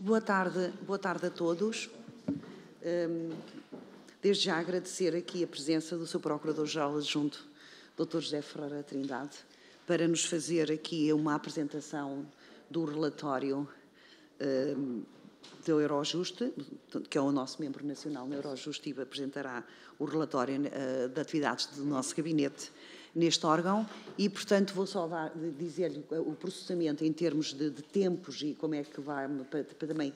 Boa tarde a todos. Desde já agradecer aqui a presença do Sr. Procurador-Geral Adjunto, Dr. José Ferreira Trindade, para nos fazer aqui uma apresentação do relatório do Eurojust, que é o nosso membro nacional no Eurojust, e apresentará o relatório de atividades do nosso gabinete neste órgão e, portanto, vou só dizer-lhe o processamento em termos de tempos e como é que vai, para também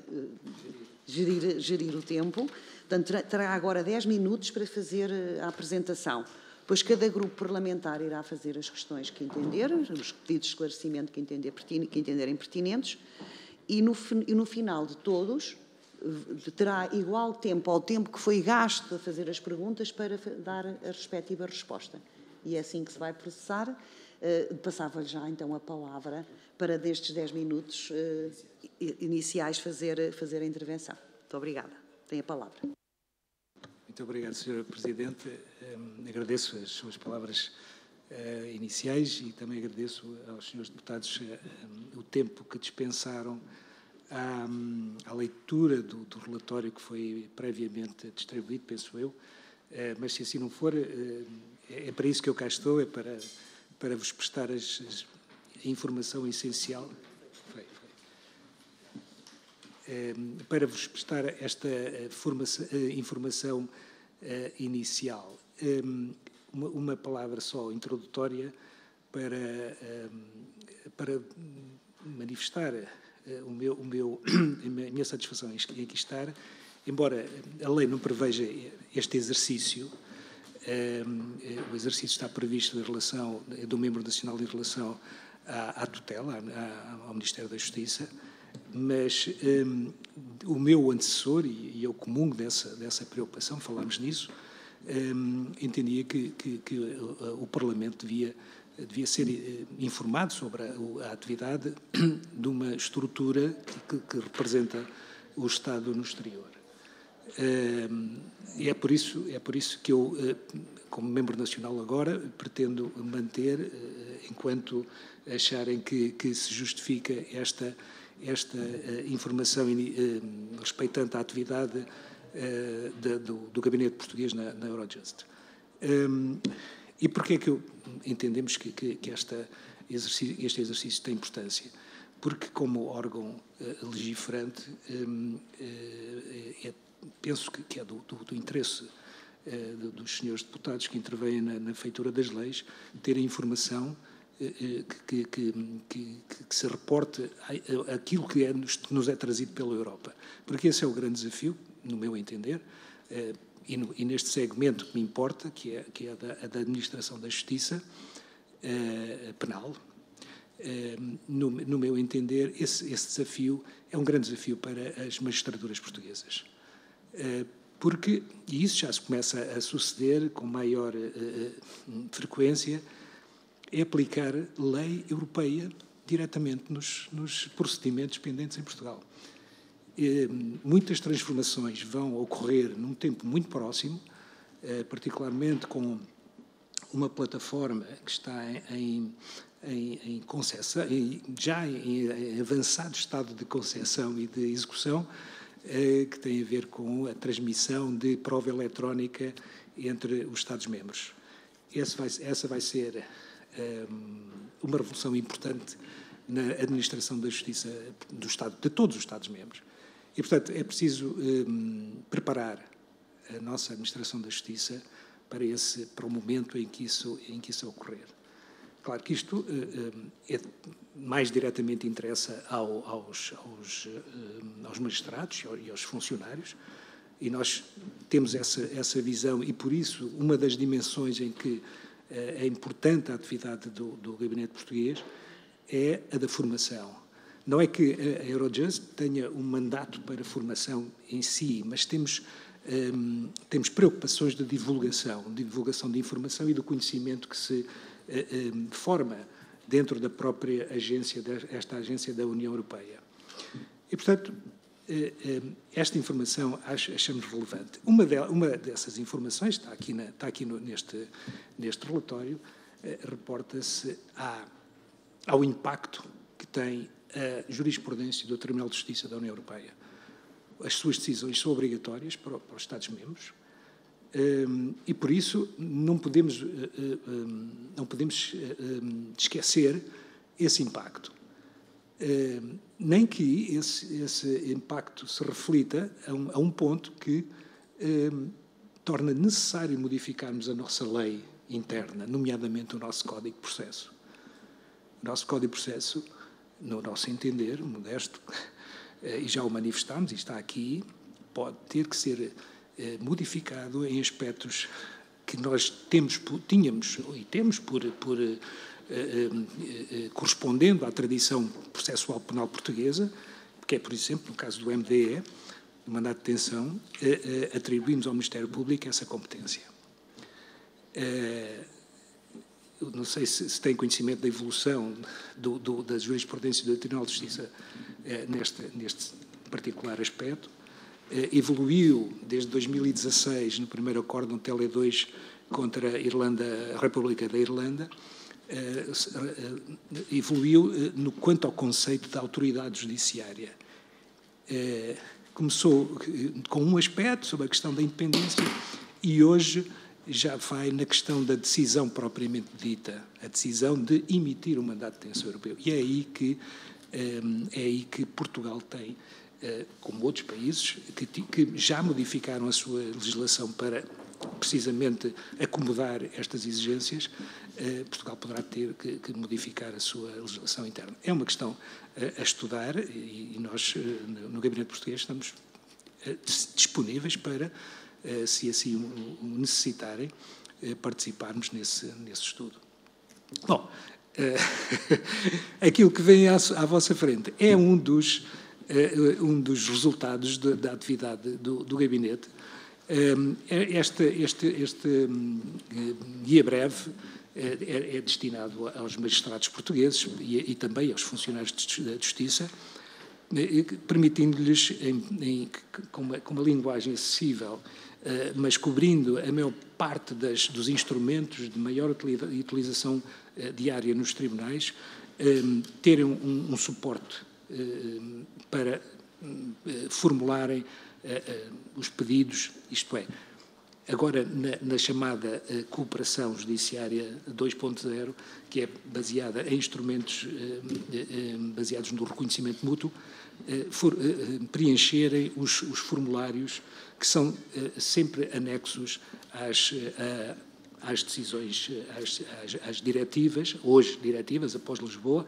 gerir o tempo. Portanto, terá agora 10 minutos para fazer a apresentação. Depois, cada grupo parlamentar irá fazer as questões que entender, os pedidos de esclarecimento que entenderem pertinentes, e no final de todos terá igual tempo ao tempo que foi gasto a fazer as perguntas para dar a respectiva resposta. E é assim que se vai processar. Passava-lhe já então a palavra para, destes 10 minutos iniciais, fazer a intervenção. Muito obrigada. Tem a palavra. Muito obrigado, Sra. Presidente. Agradeço as suas palavras iniciais e também agradeço aos senhores deputados o tempo que dispensaram à leitura do relatório que foi previamente distribuído, penso eu, mas se assim não for, é para isso que eu cá estou, é para vos prestar a informação essencial, para vos prestar esta informação inicial. Uma palavra só introdutória para manifestar a minha satisfação em aqui estar, embora a lei não preveja este exercício. O exercício está previsto em relação do membro nacional em relação à tutela, ao Ministério da Justiça, mas o meu antecessor, e eu comungo dessa preocupação, falámos nisso, entendia que o Parlamento devia ser informado sobre a atividade de uma estrutura que representa o Estado no exterior. E é por isso que eu, como membro nacional agora, pretendo manter, enquanto acharem que se justifica esta informação respeitante à atividade do gabinete português na Eurojust. E porquê é que entendemos que este exercício tem importância? Porque, como órgão legiferante, penso que é do interesse dos senhores deputados que intervêm na feitura das leis ter a informação que se reporte aquilo que nos é trazido pela Europa. Porque esse é o grande desafio, no meu entender, e neste segmento que me importa, que é a da administração da justiça penal. No meu entender, esse desafio é um grande desafio para as magistraturas portuguesas. Porque, e isso já se começa a suceder com maior frequência, é aplicar lei europeia diretamente nos procedimentos pendentes em Portugal. Muitas transformações vão ocorrer num tempo muito próximo, particularmente com uma plataforma que está em concessão, já em avançado estado de concessão e de execução, que tem a ver com a transmissão de prova eletrónica entre os Estados-membros. Essa vai ser uma revolução importante na administração da justiça do Estado, de todos os Estados-membros. E, portanto, é preciso preparar a nossa administração da justiça para o momento em que isso ocorrer. Claro que isto mais diretamente interessa aos magistrados e aos funcionários, e nós temos essa visão, e por isso uma das dimensões em que é importante a atividade do gabinete português é a da formação. Não é que a Eurojust tenha um mandato para formação em si, mas temos preocupações de divulgação de informação e do conhecimento que se forma dentro da própria esta agência da União Europeia. E, portanto, esta informação achamos relevante. Uma dessas informações, está aqui neste relatório, reporta-se ao impacto que tem a jurisprudência do Tribunal de Justiça da União Europeia. As suas decisões são obrigatórias para os Estados-membros e, por isso, não podemos esquecer esse impacto. Nem que esse impacto se reflita a um ponto que torna necessário modificarmos a nossa lei interna, nomeadamente o nosso Código de Processo. O nosso Código de Processo, no nosso entender, modesto, e já o manifestámos, e está aqui, pode ter que ser modificado em aspectos que nós tínhamos e temos correspondendo à tradição processual penal portuguesa, que é, por exemplo, no caso do MDE, do mandato de detenção, atribuímos ao Ministério Público essa competência. Eu não sei se tem conhecimento da evolução da jurisprudência do Tribunal de Justiça neste particular aspecto. Evoluiu desde 2016, no primeiro acórdão Tele 2 contra a República da Irlanda, evoluiu quanto ao conceito da autoridade judiciária. Começou com um aspecto sobre a questão da independência e hoje já vai na questão da decisão propriamente dita, a decisão de emitir o mandato de detenção europeu. E é aí que Portugal tem, como outros países, que já modificaram a sua legislação para precisamente acomodar estas exigências, Portugal poderá ter que modificar a sua legislação interna. É uma questão a estudar e nós, no Gabinete Português, estamos disponíveis para, se assim o necessitarem, participarmos nesse estudo. Bom, aquilo que vem à vossa frente é um dos resultados da atividade do Gabinete. Este guia breve é destinado aos magistrados portugueses e também aos funcionários da Justiça, permitindo-lhes, com uma linguagem acessível, mas cobrindo a maior parte dos instrumentos de maior utilização diária nos tribunais, terem um suporte para formularem os pedidos, isto é, agora na chamada cooperação judiciária 2.0, que é baseada em instrumentos baseados no reconhecimento mútuo, preencherem os formulários que são sempre anexos às decisões, às diretivas, hoje diretivas, após Lisboa,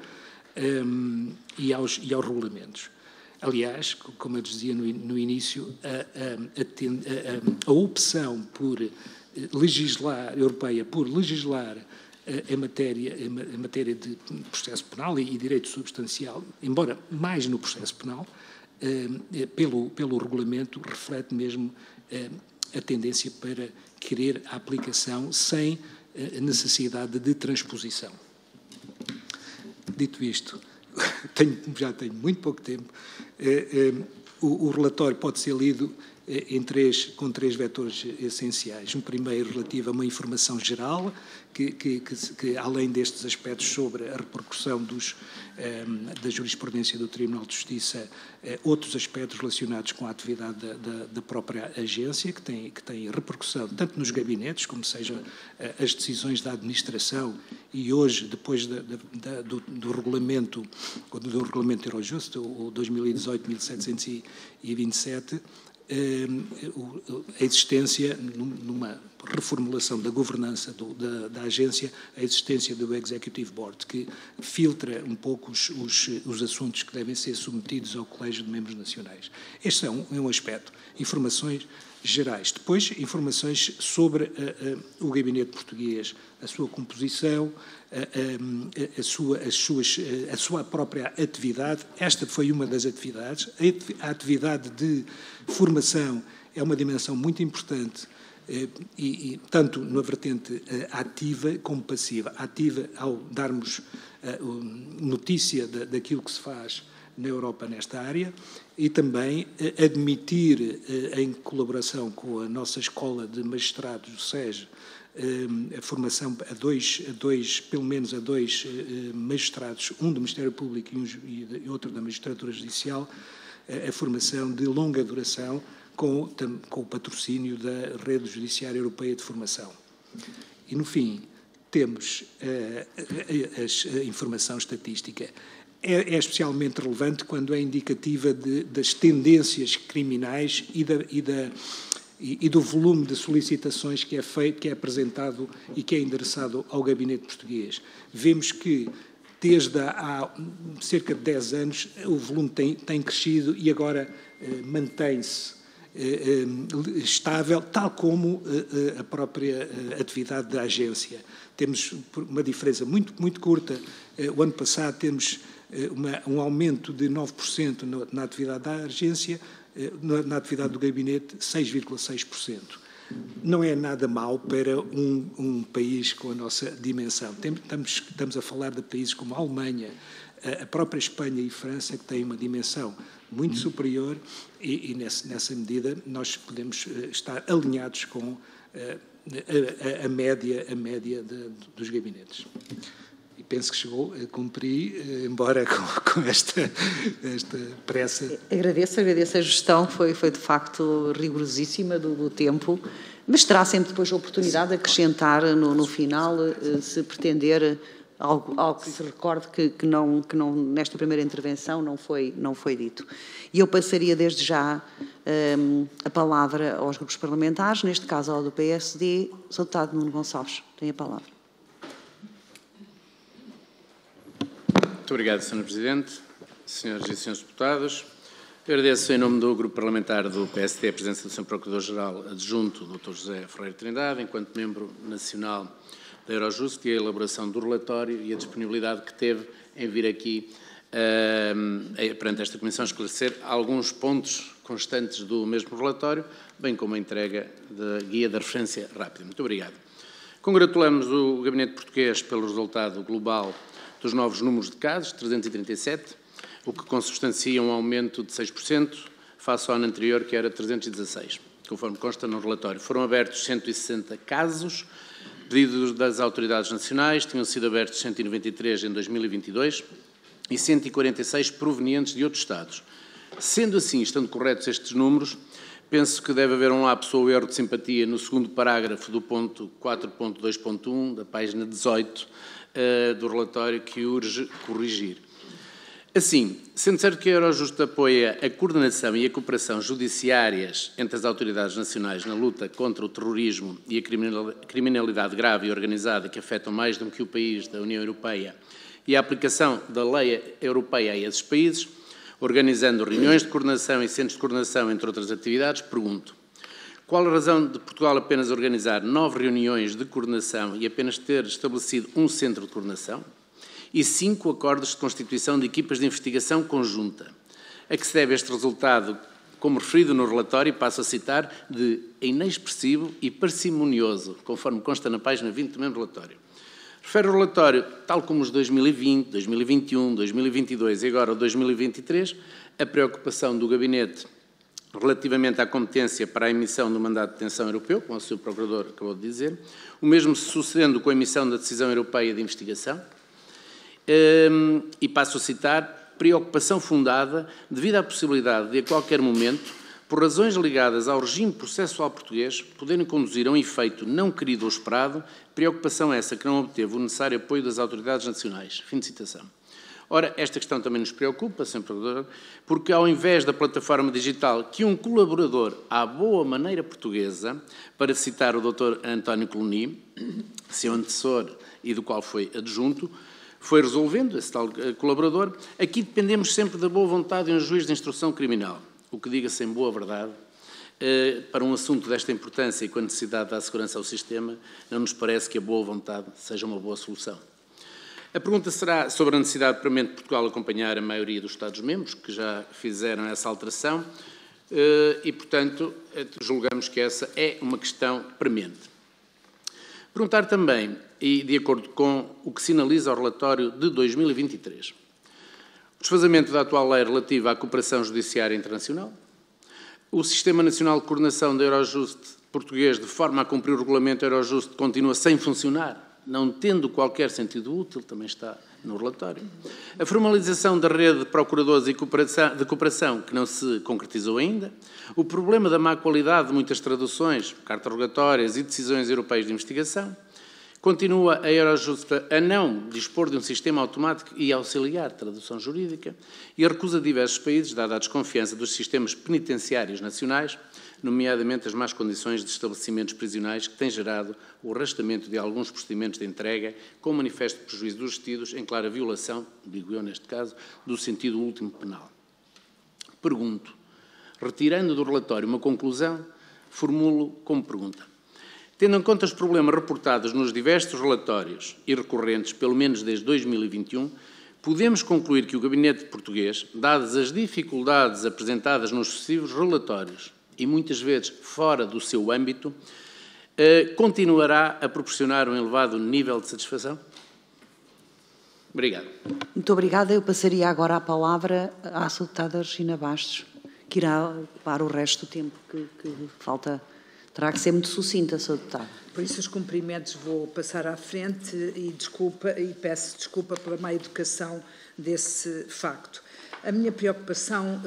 e aos regulamentos. Aliás, como eu dizia no início, a opção europeia por legislar em matéria de processo penal e direito substancial, embora mais no processo penal, pelo regulamento, reflete mesmo a tendência para querer a aplicação sem necessidade de transposição. Dito isto, já tenho muito pouco tempo. O relatório pode ser lido com três vetores essenciais. Um primeiro relativo a uma informação geral, que além destes aspectos sobre a repercussão da jurisprudência do Tribunal de Justiça, outros aspectos relacionados com a atividade da própria agência, que tem repercussão tanto nos gabinetes, como sejam as decisões da administração, e hoje, depois do regulamento Eurojust, o 2018-1727, a existência, numa reformulação da governança da agência, a existência do Executive Board, que filtra um pouco os assuntos que devem ser submetidos ao Colégio de Membros Nacionais. Este é um aspecto. Informações gerais. Depois, informações sobre o Gabinete Português, a sua composição, a sua própria atividade. Esta foi uma das atividades. A atividade de formação é uma dimensão muito importante, e tanto na vertente ativa como passiva. Ativa ao darmos notícia daquilo que se faz na Europa nesta área, e também admitir, em colaboração com a nossa Escola de Magistrados do SEJ, a formação pelo menos a dois magistrados, um do Ministério Público e outro da Magistratura Judicial, a formação de longa duração com o patrocínio da Rede Judiciária Europeia de Formação. E, no fim, temos a informação estatística. É especialmente relevante quando é indicativa das tendências criminais e do volume de solicitações que é feito, que é apresentado e que é endereçado ao gabinete português. Vemos que, desde há cerca de 10 anos, o volume tem crescido e agora mantém-se estável, tal como a própria atividade da agência. Temos uma diferença muito curta. O ano passado temos um aumento de 9% na atividade da agência, na atividade do gabinete, 6,6%. Não é nada mau para um país com a nossa dimensão. Estamos a falar de países como a Alemanha, a própria Espanha e França, que têm uma dimensão muito superior e nessa medida, nós podemos estar alinhados com a média dos gabinetes. E penso que chegou a cumprir, embora com esta pressa. Agradeço a gestão, foi de facto rigorosíssima do tempo, mas terá sempre depois a oportunidade de acrescentar no final, se pretender algo que se recorde que não, nesta primeira intervenção não foi dito. E eu passaria desde já a palavra aos grupos parlamentares, neste caso ao do PSD. Sr. Deputado Nuno Gonçalves, tem a palavra. Muito obrigado, Sr. Presidente, Senhoras e Senhores Deputados. Eu agradeço, em nome do Grupo Parlamentar do PSD, a presença do Sr. Procurador-Geral Adjunto, Dr. José Ferreira Trindade, enquanto membro nacional da Eurojust, e a elaboração do relatório e a disponibilidade que teve em vir aqui perante esta Comissão esclarecer alguns pontos constantes do mesmo relatório, bem como a entrega da guia da referência rápida. Muito obrigado. Congratulamos o Gabinete Português pelo resultado global dos novos números de casos, 337, o que consubstancia um aumento de 6% face ao ano anterior, que era 316, conforme consta no relatório. Foram abertos 160 casos, pedidos das autoridades nacionais, tinham sido abertos 193 em 2022 e 146 provenientes de outros Estados. Sendo assim, estando corretos estes números, penso que deve haver um lapso ou erro de simpatia no segundo parágrafo do ponto 4.2.1 da página 18 do relatório, que urge corrigir. Assim, sendo certo que a Eurojust apoia a coordenação e a cooperação judiciárias entre as autoridades nacionais na luta contra o terrorismo e a criminalidade grave e organizada que afetam mais de um que o país da União Europeia e a aplicação da lei europeia a esses países, organizando reuniões de coordenação e centros de coordenação, entre outras atividades, pergunto: qual a razão de Portugal apenas organizar 9 reuniões de coordenação e apenas ter estabelecido um centro de coordenação e 5 acordos de constituição de equipas de investigação conjunta? A que se deve este resultado, como referido no relatório, e passo a citar, de inexpressivo e parcimonioso, conforme consta na página 20 do mesmo relatório? Refere o relatório, tal como os 2020, 2021, 2022 e agora o 2023, a preocupação do Gabinete relativamente à competência para a emissão do mandato de detenção europeu, como o Sr. Procurador acabou de dizer, o mesmo sucedendo com a emissão da decisão europeia de investigação, e passo a citar, preocupação fundada devido à possibilidade de, a qualquer momento, por razões ligadas ao regime processual português, poderem conduzir a um efeito não querido ou esperado, preocupação essa que não obteve o necessário apoio das autoridades nacionais. Fim de citação. Ora, esta questão também nos preocupa, Sr. Procurador, porque ao invés da plataforma digital que um colaborador à boa maneira portuguesa, para citar o Dr. António Coloni, seu antecessor e do qual foi adjunto, foi resolvendo, esse tal colaborador, aqui dependemos sempre da boa vontade de um juiz de instrução criminal, o que, diga-se em boa verdade, para um assunto desta importância e com a necessidade da segurança ao sistema, não nos parece que a boa vontade seja uma boa solução. A pergunta será sobre a necessidade de permanente Portugal acompanhar a maioria dos Estados-membros, que já fizeram essa alteração, e, portanto, julgamos que essa é uma questão premente. Perguntar também, e de acordo com o que sinaliza o relatório de 2023, o desfazamento da atual lei relativa à cooperação judiciária internacional, o Sistema Nacional de Coordenação da Eurojust português, de forma a cumprir o regulamento Eurojust, continua sem funcionar, não tendo qualquer sentido útil, também está no relatório. A formalização da rede de procuradores de cooperação, que não se concretizou ainda. O problema da má qualidade de muitas traduções, cartas rogatórias e decisões europeias de investigação. Continua a Eurojust a não dispor de um sistema automático e auxiliar de tradução jurídica e a recusa de diversos países, dada a desconfiança dos sistemas penitenciários nacionais, nomeadamente as más condições de estabelecimentos prisionais que têm gerado o arrastamento de alguns procedimentos de entrega com manifesto prejuízo dos detidos em clara violação, digo eu neste caso, do sentido último penal. Pergunto, retirando do relatório uma conclusão, formulo como pergunta. Tendo em conta os problemas reportados nos diversos relatórios e recorrentes, pelo menos desde 2021, podemos concluir que o Gabinete português, dadas as dificuldades apresentadas nos sucessivos relatórios e muitas vezes fora do seu âmbito, continuará a proporcionar um elevado nível de satisfação? Obrigado. Muito obrigada. Eu passaria agora a palavra à Sra. Deputada Regina Bastos, que irá ocupar o resto do tempo que falta. Terá que ser muito sucinta, Sra. Deputada. Por isso, os cumprimentos vou passar à frente e peço desculpa pela má educação desse facto. A minha preocupação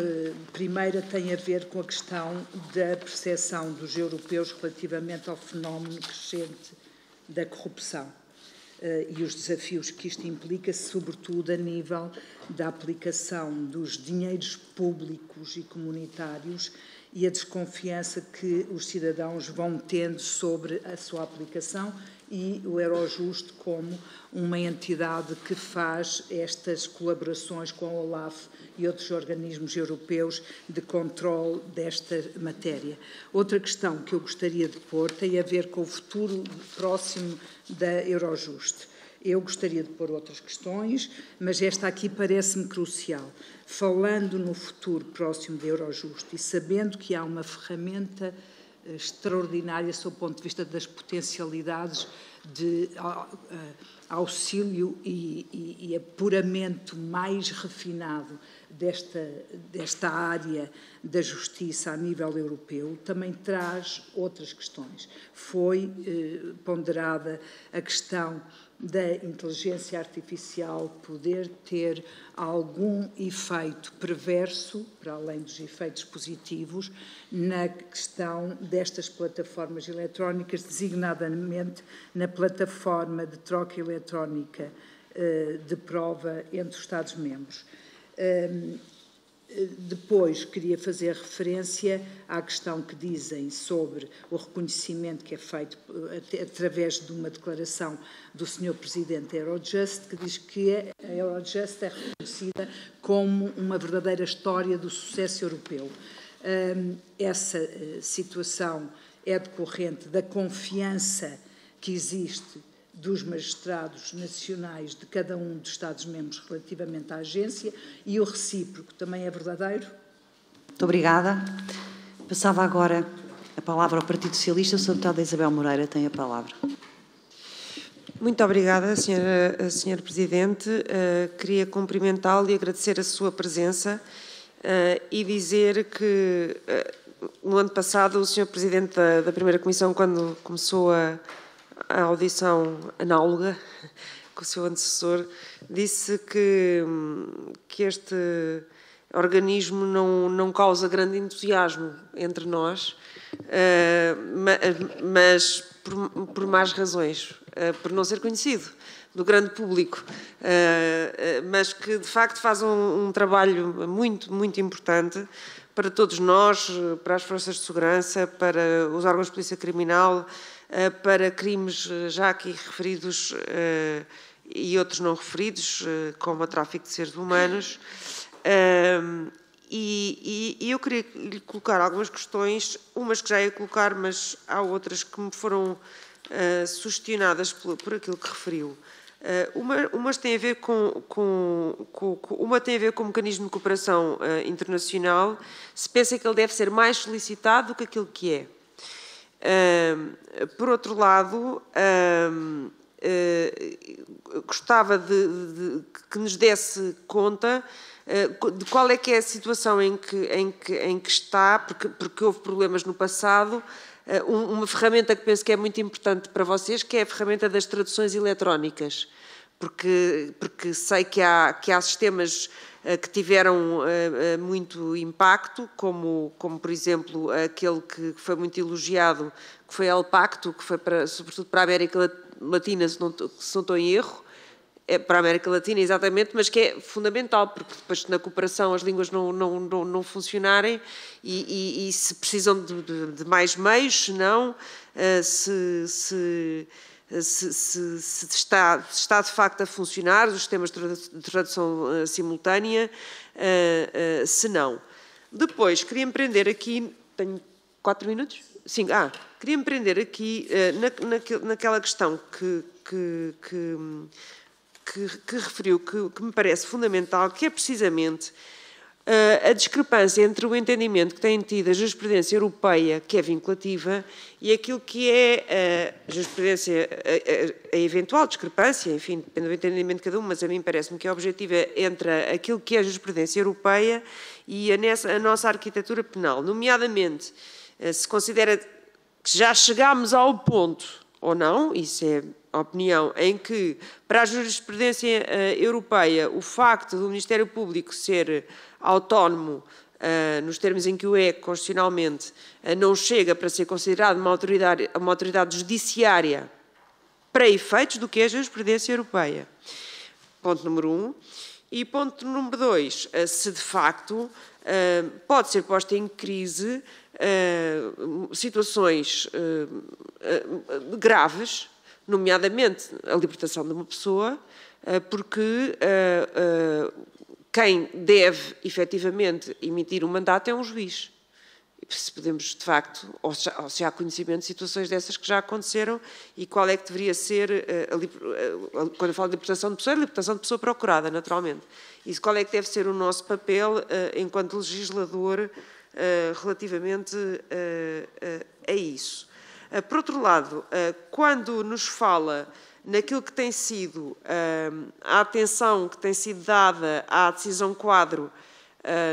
primeira tem a ver com a questão da percepção dos europeus relativamente ao fenómeno crescente da corrupção e os desafios que isto implica, sobretudo a nível da aplicação dos dinheiros públicos e comunitários e a desconfiança que os cidadãos vão tendo sobre a sua aplicação e o Eurojust como uma entidade que faz estas colaborações com a OLAF e outros organismos europeus de controle desta matéria. Outra questão que eu gostaria de pôr tem a ver com o futuro próximo da Eurojust. Eu gostaria de pôr outras questões, mas esta aqui parece-me crucial. Falando no futuro próximo da Eurojust e sabendo que há uma ferramenta extraordinária sob o ponto de vista das potencialidades de auxílio e apuramento mais refinado desta área da justiça a nível europeu, também traz outras questões. Foi ponderada a questão da inteligência artificial poder ter algum efeito perverso, para além dos efeitos positivos, na questão destas plataformas eletrónicas, designadamente na plataforma de troca eletrónica de prova entre os Estados-membros. Depois, queria fazer referência à questão que dizem sobre o reconhecimento que é feito através de uma declaração do Sr. Presidente da Eurojust, que diz que a Eurojust é reconhecida como uma verdadeira história do sucesso europeu. Essa situação é decorrente da confiança que existe dos magistrados nacionais de cada um dos Estados-membros relativamente à agência e o recíproco também é verdadeiro? Muito obrigada. Passava agora a palavra ao Partido Socialista. A Sra. Deputada Isabel Moreira tem a palavra. Muito obrigada, Sra. Presidente. Queria cumprimentá-lo e agradecer a sua presença e dizer que no ano passado o Sr. Presidente da Primeira Comissão, quando começou a audição análoga com o seu antecessor, disse que este organismo não causa grande entusiasmo entre nós, mas por más razões, por não ser conhecido do grande público, mas que de facto faz um trabalho muito, muito importante para todos nós, para as forças de segurança, para os órgãos de polícia criminal, para crimes já aqui referidos e outros não referidos, como o tráfico de seres humanos. E eu queria lhe colocar algumas questões, umas que já ia colocar, mas há outras que me foram sugestionadas por aquilo que referiu. Umas têm a ver uma tem a ver com o mecanismo de cooperação internacional, se pensa que ele deve ser mais solicitado do que aquilo que é. Por outro lado, gostava de que nos desse conta de qual é que é a situação em que está, porque houve problemas no passado, uma ferramenta que penso que é muito importante para vocês, que é a ferramenta das traduções eletrónicas, porque sei que há sistemas que tiveram muito impacto, como por exemplo, aquele que foi muito elogiado, que foi El Pacto, que foi sobretudo para a América Latina, se não estou em erro, para a América Latina, exatamente, mas que é fundamental, porque depois na cooperação as línguas não funcionarem e se precisam de mais meios, senão se está de facto a funcionar os sistemas de tradução simultânea, se não. Depois, queria empreender aqui, tenho 4 minutos? 5, queria empreender aqui naquela questão que referiu, que me parece fundamental, que é precisamente a discrepância entre o entendimento que tem tido a jurisprudência europeia, que é vinculativa, e aquilo que é a jurisprudência, a eventual discrepância, enfim, depende do entendimento de cada um, mas a mim parece-me que é objetiva entre aquilo que é a jurisprudência europeia e a nossa arquitetura penal. Nomeadamente, se considera que já chegámos ao ponto, ou não, isso é a opinião, em que, para a jurisprudência europeia, o facto do Ministério Público ser autónomo, nos termos em que o é constitucionalmente, não chega para ser considerado uma autoridade judiciária para efeitos do que é a jurisprudência europeia. Ponto número 1. E ponto número 2, se de facto pode ser posta em crise situações graves, nomeadamente a libertação de uma pessoa, porque quem deve efetivamente emitir um mandato é um juiz. Se podemos, de facto, ou se há conhecimento de situações dessas que já aconteceram e qual é que deveria ser, quando eu falo de libertação de pessoa, é a libertação de pessoa procurada, naturalmente. E qual é que deve ser o nosso papel enquanto legislador relativamente a isso. Por outro lado, quando nos fala naquilo que tem sido a atenção que tem sido dada à decisão quadro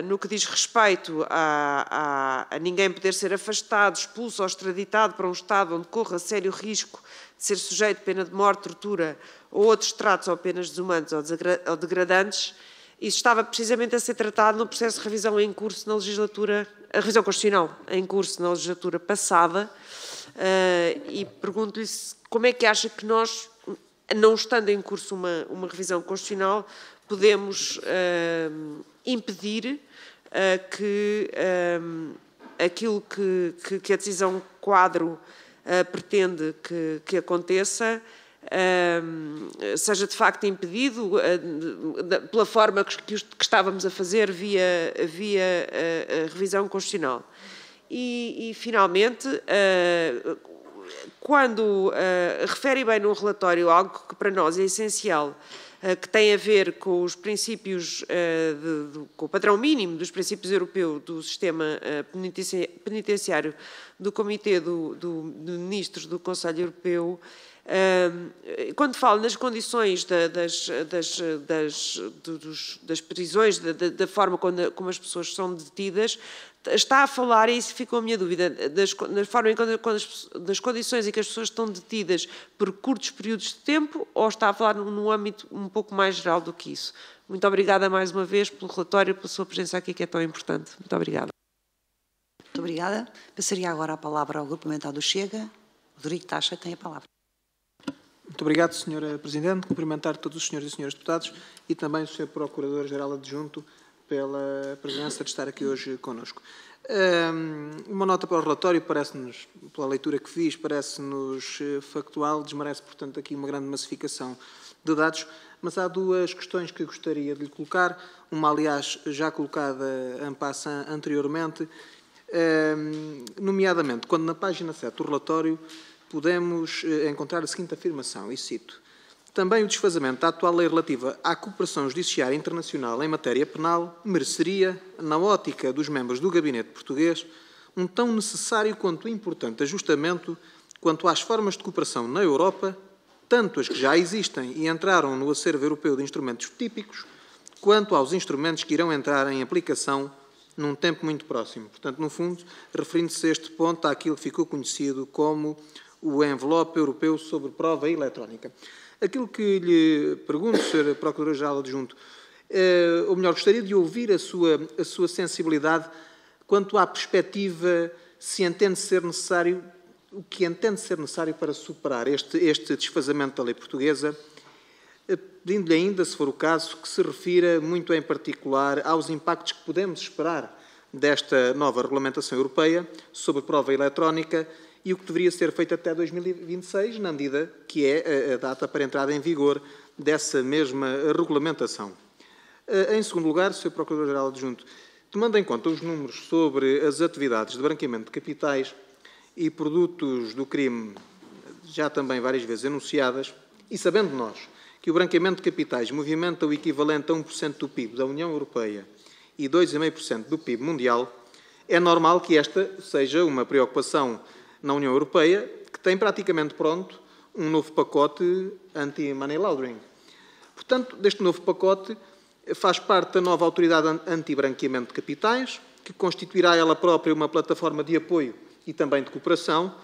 no que diz respeito a ninguém poder ser afastado, expulso ou extraditado para um Estado onde corra sério risco de ser sujeito a pena de morte, tortura ou outros tratos ou penas desumanos ou degradantes, isso estava precisamente a ser tratado no processo de revisão em curso na legislatura, a revisão constitucional em curso na legislatura passada, e pergunto-lhe como é que acha que nós, não estando em curso uma revisão constitucional, podemos impedir que aquilo que a decisão quadro pretende que aconteça seja de facto impedido pela forma que estávamos a fazer via a revisão constitucional. E finalmente, quando refere bem no relatório algo que para nós é essencial, que tem a ver com os princípios, com o padrão mínimo dos princípios europeus do sistema penitenciário do Comitê de Ministros do Conselho Europeu, quando falo nas condições das prisões, da forma como as pessoas são detidas, está a falar, e isso ficou a minha dúvida, das condições em que as pessoas estão detidas por curtos períodos de tempo, ou está a falar num âmbito um pouco mais geral do que isso? Muito obrigada mais uma vez pelo relatório e pela sua presença aqui, que é tão importante. Muito obrigada. Muito obrigada. Passaria agora a palavra ao Grupo Parlamentar do Chega. Rodrigo Taxa tem a palavra. Muito obrigado, Sra. Presidente. Cumprimentar todos os senhores e senhoras deputados e também o Sr. Procurador-Geral Adjunto pela presença de estar aqui hoje connosco. Uma nota para o relatório, parece-nos, pela leitura que fiz, parece-nos factual, desmerece, portanto, aqui uma grande massificação de dados, mas há duas questões que gostaria de lhe colocar, uma, aliás, já colocada en passant anteriormente, nomeadamente, quando na página 7 do relatório podemos encontrar a seguinte afirmação, e cito: também o desfazamento da atual lei relativa à cooperação judiciária internacional em matéria penal mereceria, na ótica dos membros do gabinete português, um tão necessário quanto importante ajustamento quanto às formas de cooperação na Europa, tanto as que já existem e entraram no acervo europeu de instrumentos típicos, quanto aos instrumentos que irão entrar em aplicação num tempo muito próximo. Portanto, no fundo, referindo-se a este ponto àquilo que ficou conhecido como o envelope europeu sobre prova eletrónica. Aquilo que lhe pergunto, Sr. Procurador-Geral Adjunto, ou melhor, gostaria de ouvir a sua sensibilidade quanto à perspectiva, se entende ser necessário, o que entende ser necessário para superar este desfazamento da lei portuguesa, pedindo-lhe ainda, se for o caso, que se refira muito em particular aos impactos que podemos esperar desta nova regulamentação europeia sobre prova eletrónica e o que deveria ser feito até 2026, na medida que é a data para a entrada em vigor dessa mesma regulamentação. Em segundo lugar, Sr. Procurador-Geral Adjunto, tomando em conta os números sobre as atividades de branqueamento de capitais e produtos do crime já também várias vezes anunciadas, e sabendo nós que o branqueamento de capitais movimenta o equivalente a 1% do PIB da União Europeia e 2,5% do PIB mundial, é normal que esta seja uma preocupação na União Europeia, que tem praticamente pronto um novo pacote anti-money laundering. Portanto, deste novo pacote faz parte a nova autoridade anti-branqueamento de capitais, que constituirá ela própria uma plataforma de apoio e também de cooperação,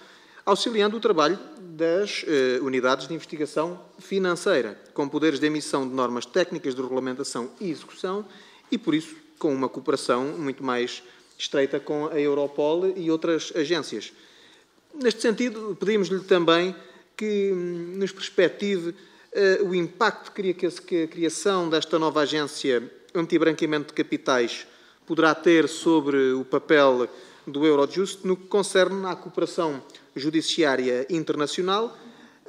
auxiliando o trabalho das unidades de investigação financeira, com poderes de emissão de normas técnicas de regulamentação e execução e, por isso, com uma cooperação muito mais estreita com a Europol e outras agências. Neste sentido, pedimos-lhe também que nos perspective o impacto que a criação desta nova agência anti-branqueamento de capitais poderá ter sobre o papel do Eurojust no que concerne à cooperação judiciária internacional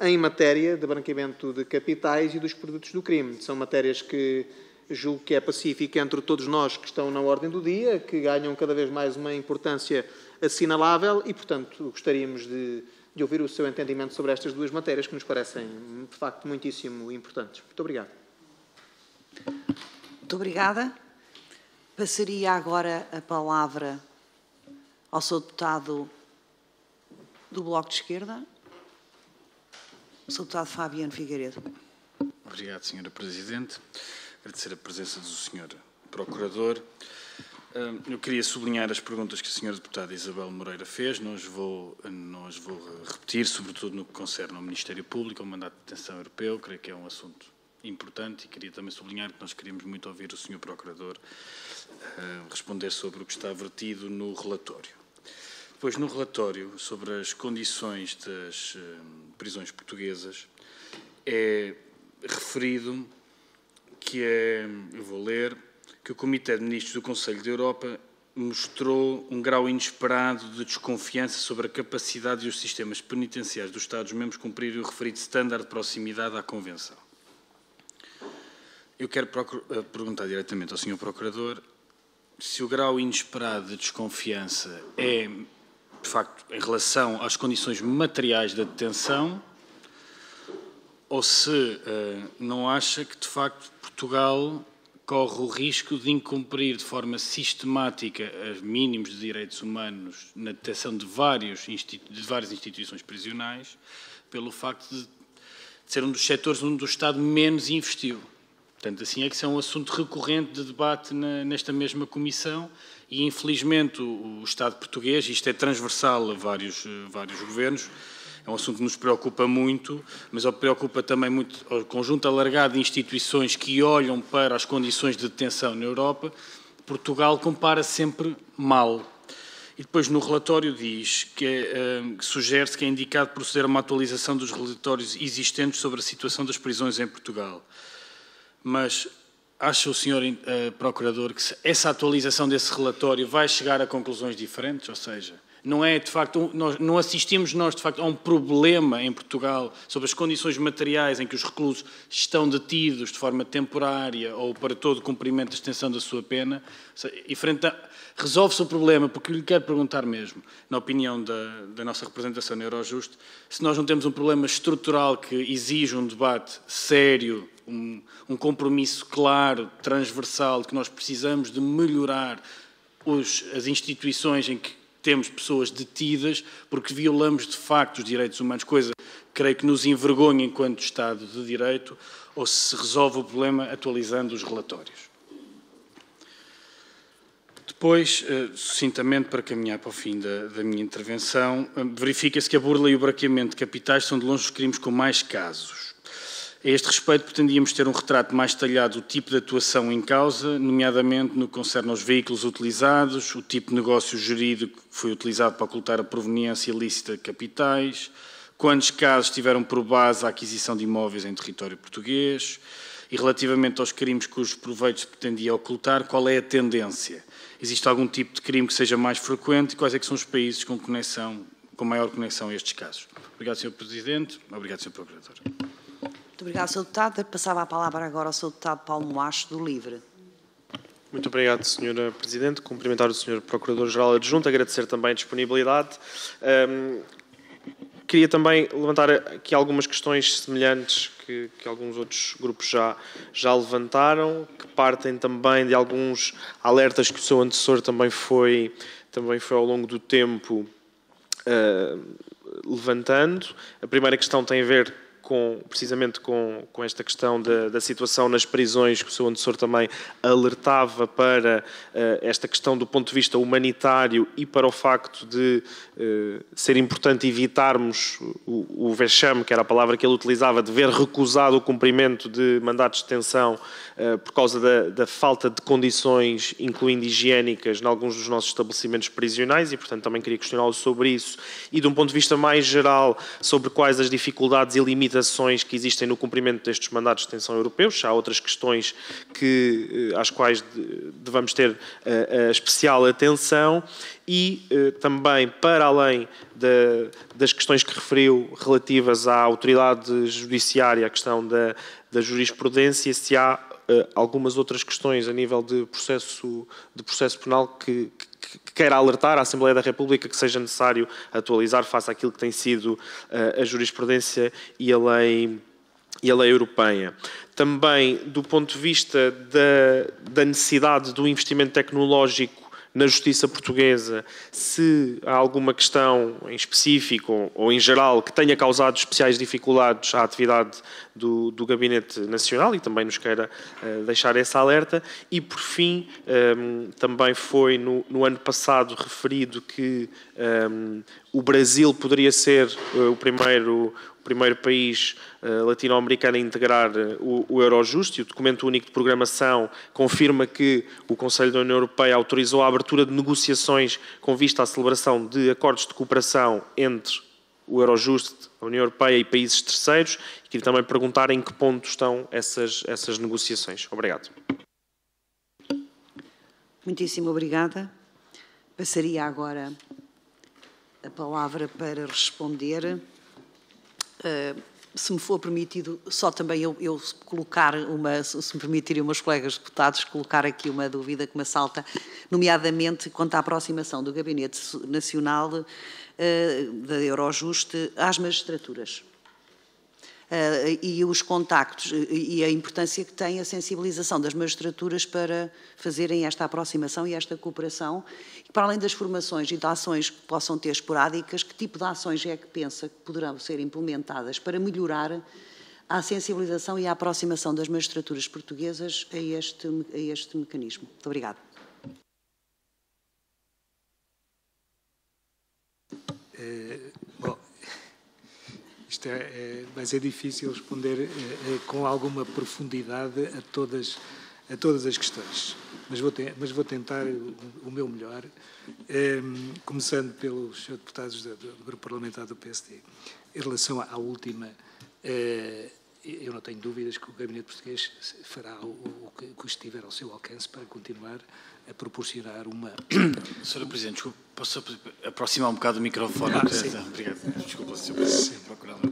em matéria de branqueamento de capitais e dos produtos do crime. São matérias que julgo que é pacífica entre todos nós que estão na ordem do dia, que ganham cada vez mais uma importância assinalável e, portanto, gostaríamos de ouvir o seu entendimento sobre estas duas matérias que nos parecem, de facto, muitíssimo importantes. Muito obrigado. Muito obrigada. Passaria agora a palavra ao Sr. Deputado do Bloco de Esquerda, o Sr. Deputado Fabiano Figueiredo. Obrigado, Sra. Presidente. Agradecer a presença do Sr. Procurador. Eu queria sublinhar as perguntas que a Sra. Deputada Isabel Moreira fez. Não as vou repetir, sobretudo no que concerne ao Ministério Público, ao mandato de detenção europeu. Creio que é um assunto importante e queria também sublinhar que nós queríamos muito ouvir o Sr. Procurador responder sobre o que está vertido no relatório. Depois, no relatório sobre as condições das prisões portuguesas, é referido que eu vou ler, que o Comitê de Ministros do Conselho da Europa mostrou um grau inesperado de desconfiança sobre a capacidade dos sistemas penitenciários dos Estados-membros cumprirem o referido standard de proximidade à Convenção. Eu quero perguntar diretamente ao Sr. Procurador se o grau inesperado de desconfiança é, de facto, em relação às condições materiais da detenção ou se não acha que, de facto, Portugal corre o risco de incumprir de forma sistemática os mínimos de direitos humanos na detenção de várias instituições prisionais, pelo facto de ser um dos setores onde o Estado menos investiu. Portanto, assim é que isso é um assunto recorrente de debate nesta mesma Comissão e, infelizmente, o Estado português, isto é transversal a vários governos, é um assunto que nos preocupa muito, mas preocupa também muito o conjunto alargado de instituições que olham para as condições de detenção na Europa. Portugal compara sempre mal. E depois no relatório diz que sugere-se que é indicado proceder a uma atualização dos relatórios existentes sobre a situação das prisões em Portugal. Mas acha o Sr. Procurador que essa atualização desse relatório vai chegar a conclusões diferentes? Ou seja, não é, de facto, não assistimos nós, de facto, a um problema em Portugal sobre as condições materiais em que os reclusos estão detidos de forma temporária ou para todo o cumprimento da extensão da sua pena. E resolve-se o problema, porque lhe quero perguntar mesmo, na opinião da nossa representação na Eurojust, se nós não temos um problema estrutural que exige um debate sério, um compromisso claro, transversal, de que nós precisamos de melhorar as instituições em que temos pessoas detidas porque violamos de facto os direitos humanos, coisa que creio que nos envergonha enquanto Estado de Direito, ou se resolve o problema atualizando os relatórios. Depois, sucintamente, para caminhar para o fim da minha intervenção, verifica-se que a burla e o branqueamento de capitais são de longe os crimes com mais casos. A este respeito, pretendíamos ter um retrato mais detalhado do tipo de atuação em causa, nomeadamente no que concerne aos veículos utilizados, o tipo de negócio jurídico que foi utilizado para ocultar a proveniência ilícita de capitais, quantos casos tiveram por base a aquisição de imóveis em território português e, relativamente aos crimes cujos proveitos se pretendia ocultar, qual é a tendência? Existe algum tipo de crime que seja mais frequente e quais é que são os países com maior conexão a estes casos? Obrigado, Sr. Presidente. Obrigado, Sr. Procurador. Muito obrigado, Sr. Deputado. Passava a palavra agora ao Sr. Deputado Paulo Moacho, do LIVRE. Muito obrigado, Sra. Presidente. Cumprimentar o Sr. Procurador-Geral Adjunto, agradecer também a disponibilidade. Queria também levantar aqui algumas questões semelhantes que alguns outros grupos já levantaram, que partem também de alguns alertas que o seu antecessor também foi ao longo do tempo levantando. A primeira questão tem a ver precisamente com esta questão da situação nas prisões, que o seu antecessor também alertava para esta questão do ponto de vista humanitário e para o facto de ser importante evitarmos o vexame, que era a palavra que ele utilizava, de ver recusado o cumprimento de mandatos de detenção por causa da falta de condições, incluindo higiênicas, em alguns dos nossos estabelecimentos prisionais, e, portanto, também queria questioná-lo sobre isso. E, de um ponto de vista mais geral, sobre quais as dificuldades e limitações que existem no cumprimento destes mandatos de detenção europeus. Há outras questões às quais devamos ter especial atenção e também, para além das questões que referiu relativas à autoridade judiciária, a questão da jurisprudência, se há algumas outras questões a nível de processo penal que queira alertar à Assembleia da República que seja necessário atualizar face àquilo que tem sido a jurisprudência e a lei europeia. Também, do ponto de vista da necessidade do investimento tecnológico na justiça portuguesa, se há alguma questão em específico ou em geral que tenha causado especiais dificuldades à atividade do Gabinete Nacional e também nos queira deixar essa alerta. E, por fim, também foi no ano passado referido que o Brasil poderia ser o primeiro país latino-americano a integrar o Eurojust, e o documento único de programação confirma que o Conselho da União Europeia autorizou a abertura de negociações com vista à celebração de acordos de cooperação entre o Eurojust, a União Europeia e países terceiros. E queria também perguntar em que ponto estão essas negociações. Obrigado. Muitíssimo obrigada. Passaria agora a palavra para responder. Se me for permitido, só também eu colocar se me permitirem meus colegas deputados, colocar aqui uma dúvida que me assalta, nomeadamente quanto à aproximação do Gabinete Nacional da Eurojust às magistraturas. E os contactos e a importância que tem a sensibilização das magistraturas para fazerem esta aproximação e esta cooperação. E para além das formações e de ações que possam ter esporádicas, que tipo de ações é que pensa que poderão ser implementadas para melhorar a sensibilização e a aproximação das magistraturas portuguesas a este mecanismo? Muito obrigada. Vai ser difícil responder com alguma profundidade a todas as questões, mas vou tentar o meu melhor, começando pelos senhores deputados do Grupo Parlamentar do PSD. Em relação à última, eu não tenho dúvidas que o Gabinete Português fará o que estiver ao seu alcance para continuar a proporcionar uma... Sra. Presidente, desculpe, posso aproximar um bocado o microfone? Sim. Obrigado. Desculpa, Sr. Procurador.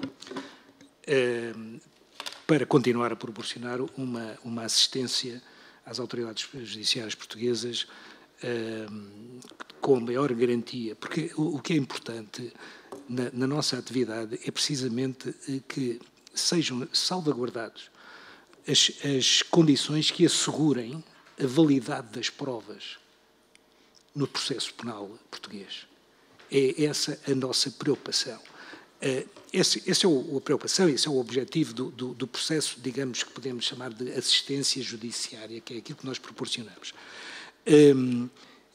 Para continuar a proporcionar uma assistência às autoridades judiciárias portuguesas com a maior garantia, porque o que é importante na nossa atividade é precisamente que sejam salvaguardados as condições que assegurem a validade das provas no processo penal português. É essa a nossa preocupação. Essa é a preocupação, esse é o objetivo do processo, digamos, que podemos chamar de assistência judiciária, que é aquilo que nós proporcionamos.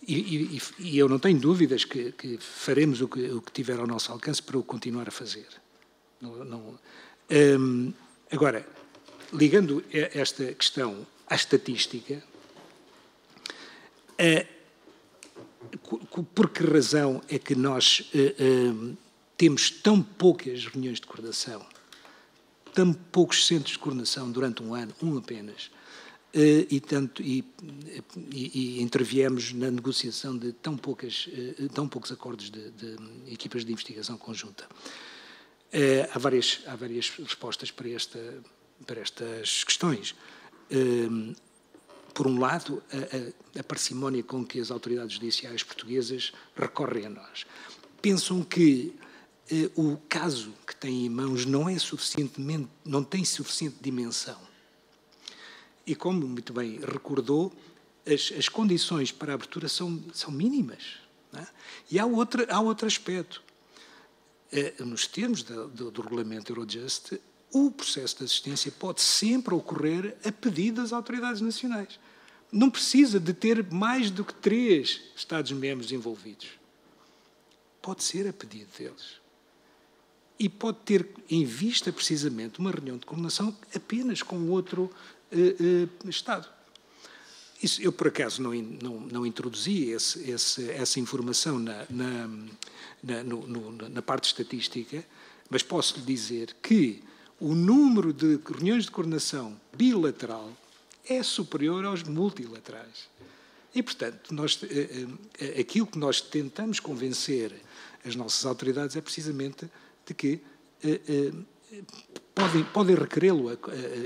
E eu não tenho dúvidas que faremos o que tiver ao nosso alcance para o continuar a fazer. Agora, ligando esta questão à estatística, por que razão é que nós temos tão poucas reuniões de coordenação, tão poucos centros de coordenação durante um ano, apenas, e interviemos na negociação de tão poucos acordos de equipas de investigação conjunta? Há várias respostas para estas questões. Por um lado, a parcimónia com que as autoridades judiciais portuguesas recorrem a nós. Pensam que o caso que têm em mãos não tem suficiente dimensão. E como muito bem recordou, as condições para a abertura são mínimas. Não é? E há outro aspecto. Nos termos do regulamento Eurojust, o processo de assistência pode sempre ocorrer a pedido das autoridades nacionais. Não precisa de ter mais do que 3 Estados-membros envolvidos. Pode ser a pedido deles. E pode ter em vista, precisamente, uma reunião de coordenação apenas com outro Estado. Isso, eu, por acaso, não introduzi essa informação na parte estatística, mas posso lhe dizer que o número de reuniões de coordenação bilateral é superior aos multilaterais. E, portanto, aquilo que nós tentamos convencer as nossas autoridades é precisamente de que podem requerê-lo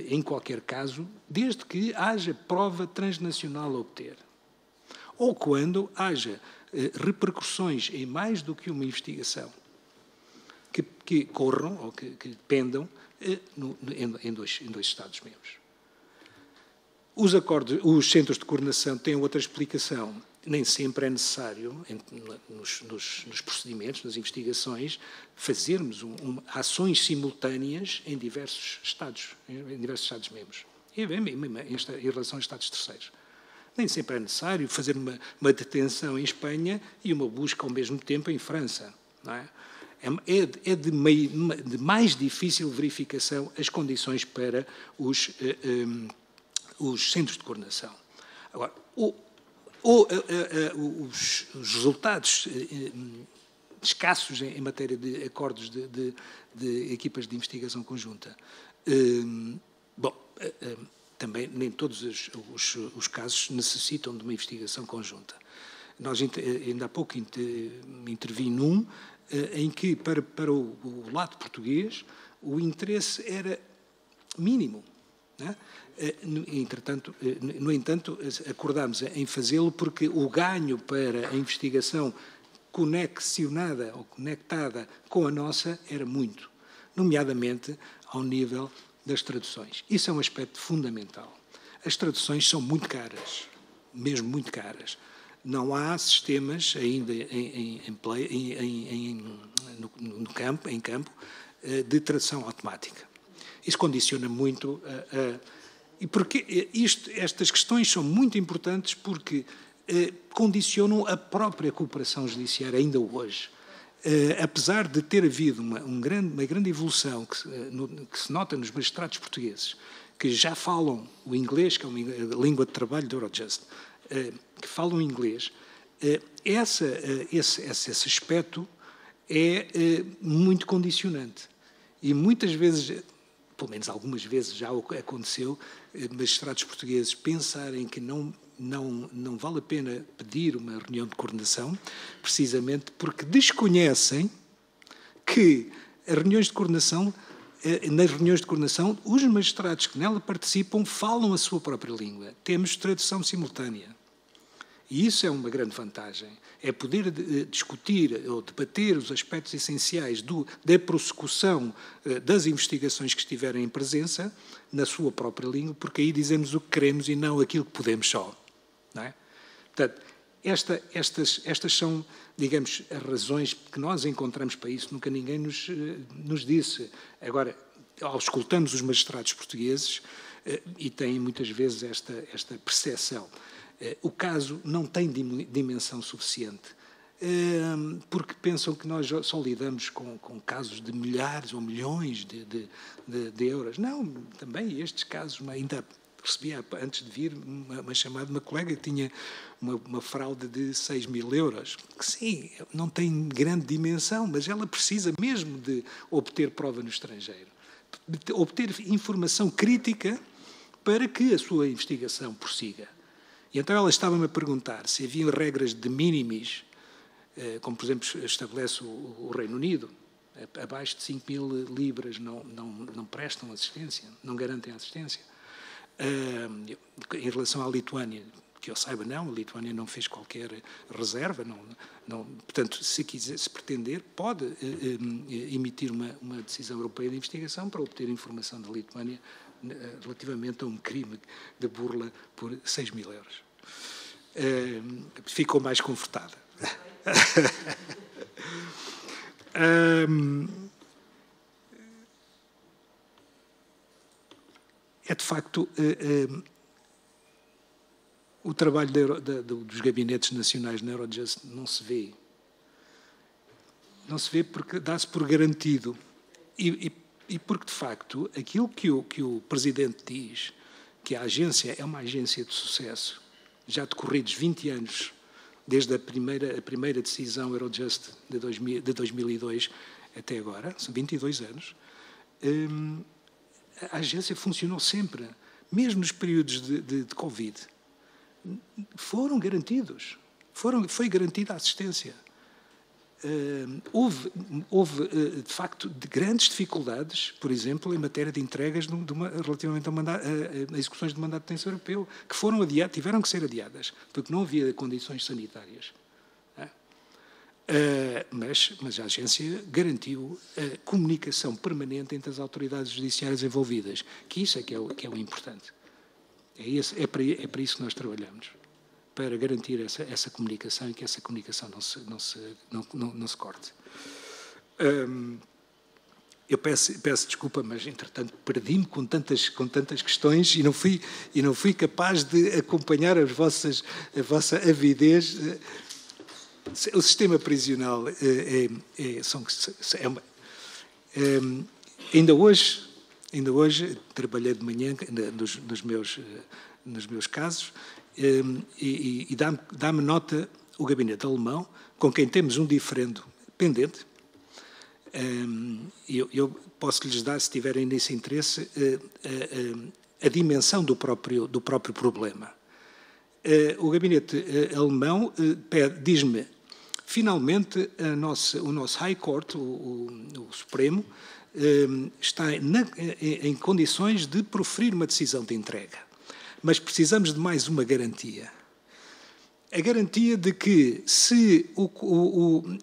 em qualquer caso, desde que haja prova transnacional a obter. Ou quando haja repercussões em mais do que uma investigação que corram ou que dependam em dois Estados-membros. Os centros de coordenação têm outra explicação. Nem sempre é necessário, nos procedimentos, nas investigações, fazermos ações simultâneas em diversos Estados-membros, em relação a Estados terceiros. Nem sempre é necessário fazer uma detenção em Espanha e uma busca ao mesmo tempo em França. Não é? É de mais difícil verificação as condições para os centros de coordenação. Agora, os resultados escassos em matéria de acordos de equipas de investigação conjunta. Também nem todos os casos necessitam de uma investigação conjunta. Nós ainda há pouco intervi num em que, para o lado português, o interesse era mínimo. Não é? No entanto, acordámos em fazê-lo porque o ganho para a investigação conexionada ou conectada com a nossa era muito, nomeadamente ao nível das traduções. Isso é um aspecto fundamental. As traduções são muito caras, mesmo muito caras. Não há sistemas ainda em campo de tradução automática. Isso condiciona muito e porque estas questões são muito importantes porque condicionam a própria cooperação judiciária ainda hoje. Apesar de ter havido uma grande evolução que se nota nos magistrados portugueses, que já falam o inglês, que é a língua de trabalho do Eurojust, que falam inglês, esse aspecto é muito condicionante. E muitas vezes, pelo menos algumas vezes já aconteceu, magistrados portugueses pensarem que não vale a pena pedir uma reunião de coordenação, precisamente porque desconhecem que nas reuniões de coordenação, os magistrados que nela participam falam a sua própria língua. Temos tradução simultânea. E isso é uma grande vantagem. É poder discutir ou debater os aspectos essenciais da prossecução das investigações que estiverem em presença na sua própria língua, porque aí dizemos o que queremos e não aquilo que podemos só. Não é? Portanto, estas são, digamos, as razões que nós encontramos para isso. Nunca ninguém nos disse. Agora, auscultamos os magistrados portugueses e têm muitas vezes esta percepção. O caso não tem dimensão suficiente, porque pensam que nós só lidamos com casos de milhares ou milhões de euros. Não, também estes casos, ainda recebi antes de vir uma chamada de uma colega que tinha uma fraude de 6 mil euros, que sim, não tem grande dimensão, mas ela precisa mesmo de obter prova no estrangeiro, de obter informação crítica para que a sua investigação prossiga. E então ela estava-me a perguntar se haviam regras de minimis, como por exemplo estabelece o Reino Unido, abaixo de 5 mil libras não prestam assistência, não garantem assistência. Em relação à Lituânia, que eu saiba não, a Lituânia não fez qualquer reserva, portanto, se pretender, pode emitir uma decisão europeia de investigação para obter informação da Lituânia relativamente a um crime de burla por 6 mil euros. Ficou mais confortada. É de facto o trabalho dos gabinetes nacionais na Eurojust não se vê. Não se vê porque dá-se por garantido. E porque, de facto, aquilo que o Presidente diz, que a agência é uma agência de sucesso, já decorridos 20 anos, desde a primeira decisão Eurojust de 2002 até agora, são 22 anos, a agência funcionou sempre, mesmo nos períodos de Covid. Foram garantidos, foi garantida a assistência. Houve de facto, grandes dificuldades, por exemplo, em matéria de entregas relativamente a execuções de mandato de detenção europeu, que foram adiadas, tiveram que ser adiadas, porque não havia condições sanitárias. Mas a agência garantiu a comunicação permanente entre as autoridades judiciárias envolvidas, que isso é que é o importante. É para isso que nós trabalhamos, para garantir essa comunicação e que essa comunicação não se corte. Eu peço desculpa, mas entretanto perdi-me com tantas questões e não fui capaz de acompanhar a vossa avidez. O sistema prisional ainda hoje trabalhei de manhã nos meus casos e dá-me nota o gabinete alemão, com quem temos um diferendo pendente. Eu posso lhes dar, se tiverem nesse interesse, a dimensão do próprio problema. O gabinete alemão diz-me: finalmente, o nosso High Court, o Supremo, está em condições de proferir uma decisão de entrega. Mas precisamos de mais uma garantia. A garantia de que, se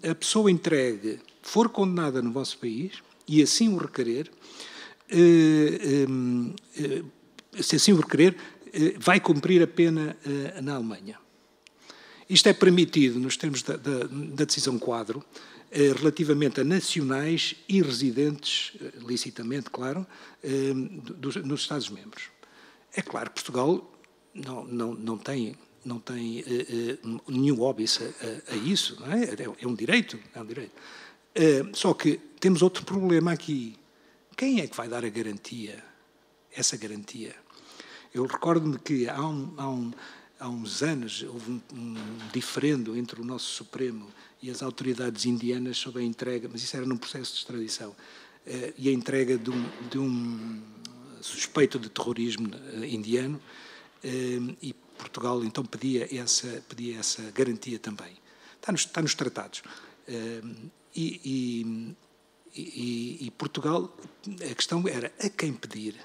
a pessoa entregue for condenada no vosso país, e assim o requerer, vai cumprir a pena na Alemanha. Isto é permitido nos termos da decisão quadro, relativamente a nacionais e residentes, licitamente, claro, nos Estados-membros. É claro que Portugal não tem nenhum óbice a isso, não é? É um direito. Só que temos outro problema aqui. Quem é que vai dar a garantia? Essa garantia? Eu recordo-me que há uns anos houve um diferendo entre o nosso Supremo e as autoridades indianas sobre a entrega, mas isso era num processo de extradição, e a entrega de um suspeito de terrorismo indiano, e Portugal então pedia essa garantia também. Está nos tratados. E Portugal, a questão era a quem pedir?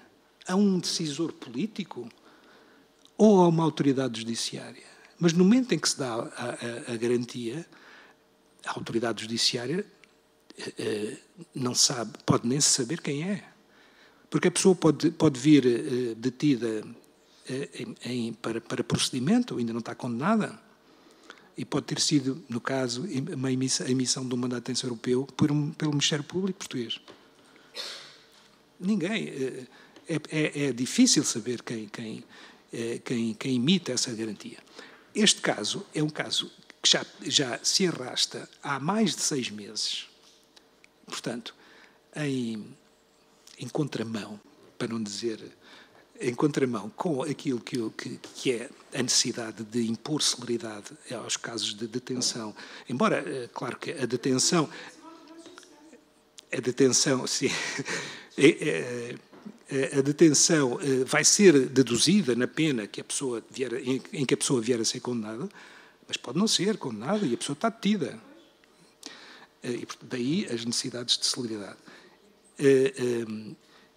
A um decisor político ou a uma autoridade judiciária? Mas no momento em que se dá a garantia, a autoridade judiciária não sabe, pode nem saber quem é. Porque a pessoa pode vir detida para procedimento, ainda não está condenada, e pode ter sido, no caso, a emissão de um mandato de detenção europeu pelo Ministério Público português. Ninguém. É difícil saber quem. quem emite essa garantia. Este caso é um caso que já se arrasta há mais de 6 meses. Portanto, em contramão, para não dizer em contramão com aquilo que é a necessidade de impor celeridade aos casos de detenção. Embora, claro que a detenção, sim, a detenção vai ser deduzida na pena que em que a pessoa vier a ser condenada, mas pode não ser condenada e a pessoa está detida. E daí as necessidades de celeridade.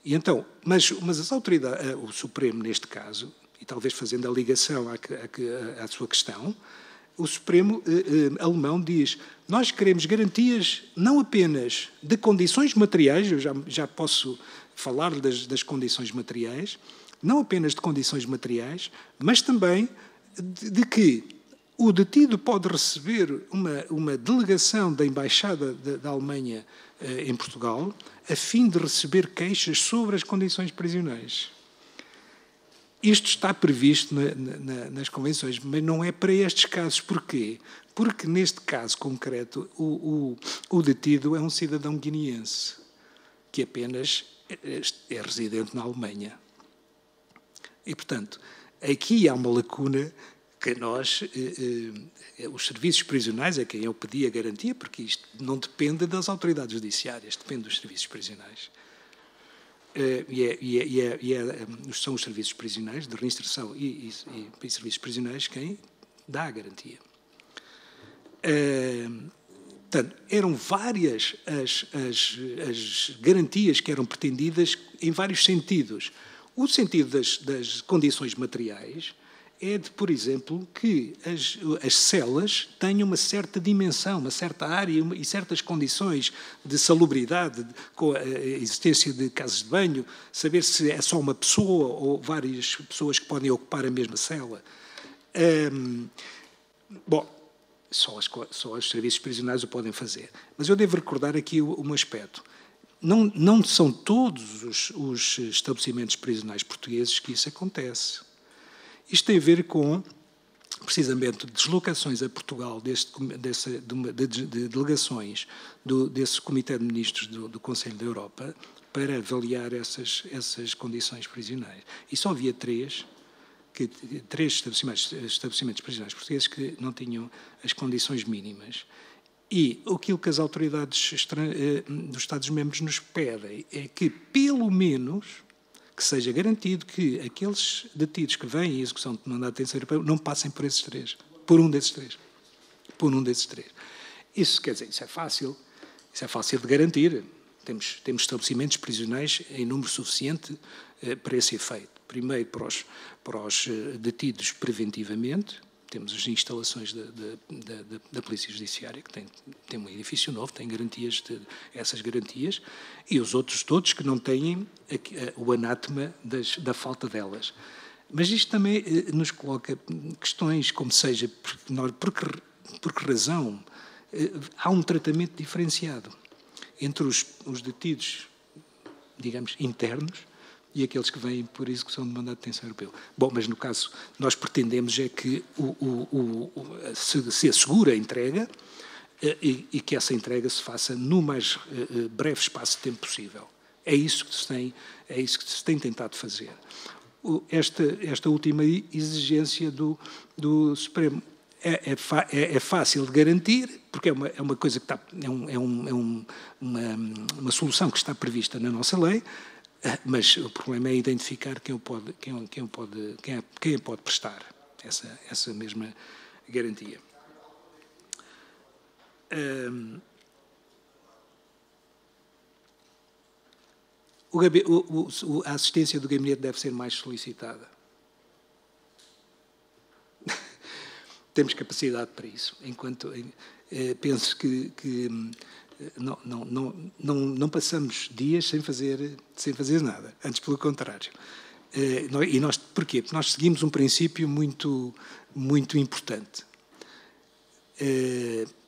E então, mas as autoridades, o Supremo neste caso, e talvez fazendo a ligação à sua questão, o Supremo alemão diz: nós queremos garantias não apenas de condições materiais, eu já posso falar das condições materiais, não apenas de condições materiais, mas também de que o detido pode receber uma delegação da Embaixada da Alemanha em Portugal a fim de receber queixas sobre as condições prisionais. Isto está previsto nas convenções, mas não é para estes casos. Porquê? Porque neste caso concreto o detido é um cidadão guineense que apenas é residente na Alemanha. E, portanto, aqui há uma lacuna que nós, os serviços prisionais, é quem eu pedi a garantia, porque isto não depende das autoridades judiciárias, depende dos serviços prisionais. São os serviços prisionais de reinserção e serviços prisionais quem dá a garantia. Portanto, eram várias as garantias que eram pretendidas em vários sentidos. O sentido das condições materiais é de, por exemplo, que as celas tenham uma certa dimensão, uma certa área e certas condições de salubridade, com a existência de casas de banho, saber se é só uma pessoa ou várias pessoas que podem ocupar a mesma cela. Só os serviços prisionais o podem fazer. Mas eu devo recordar aqui um aspecto. Não são todos os estabelecimentos prisionais portugueses que isso acontece. Isto tem a ver com, precisamente, deslocações a Portugal de delegações desse Comitê de Ministros do Conselho da Europa para avaliar essas condições prisionais. E só havia três estabelecimentos prisionais portugueses que não tinham as condições mínimas. E aquilo que as autoridades dos Estados-membros nos pedem é que, pelo menos, que seja garantido que aqueles detidos que vêm em execução de mandado de detenção europeu não passem por esses três, por um desses três. Isso, quer dizer, isso é fácil de garantir. Temos estabelecimentos prisionais em número suficiente para esse efeito. Primeiro, para os detidos preventivamente, temos as instalações da Polícia Judiciária, que tem um edifício novo, tem essas garantias, e os outros todos que não têm o anátema da falta delas. Mas isto também nos coloca questões como seja, por que razão há um tratamento diferenciado entre os detidos, digamos, internos, e aqueles que vêm por execução de mandado de detenção europeu. Bom, mas no caso, nós pretendemos é que se assegure a entrega e que essa entrega se faça no mais breve espaço de tempo possível. É isso que se tem tentado fazer. Esta última exigência do Supremo é fácil de garantir, porque é uma coisa que está, uma solução que está prevista na nossa lei. Mas o problema é identificar quem pode prestar essa mesma garantia. A assistência do gabinete deve ser mais solicitada. Temos capacidade para isso. Penso que não passamos dias sem fazer nada, antes pelo contrário. E nós, porquê? Porque nós seguimos um princípio muito, muito importante.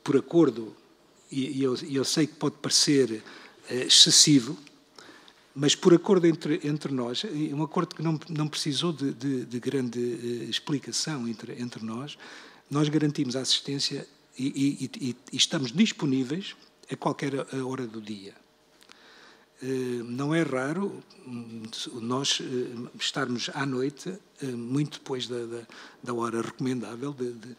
Por acordo, e eu sei que pode parecer excessivo, mas por acordo entre nós, um acordo que não precisou de grande explicação entre nós garantimos a assistência e estamos disponíveis a qualquer hora do dia. Não é raro nós estarmos à noite, muito depois da hora recomendável de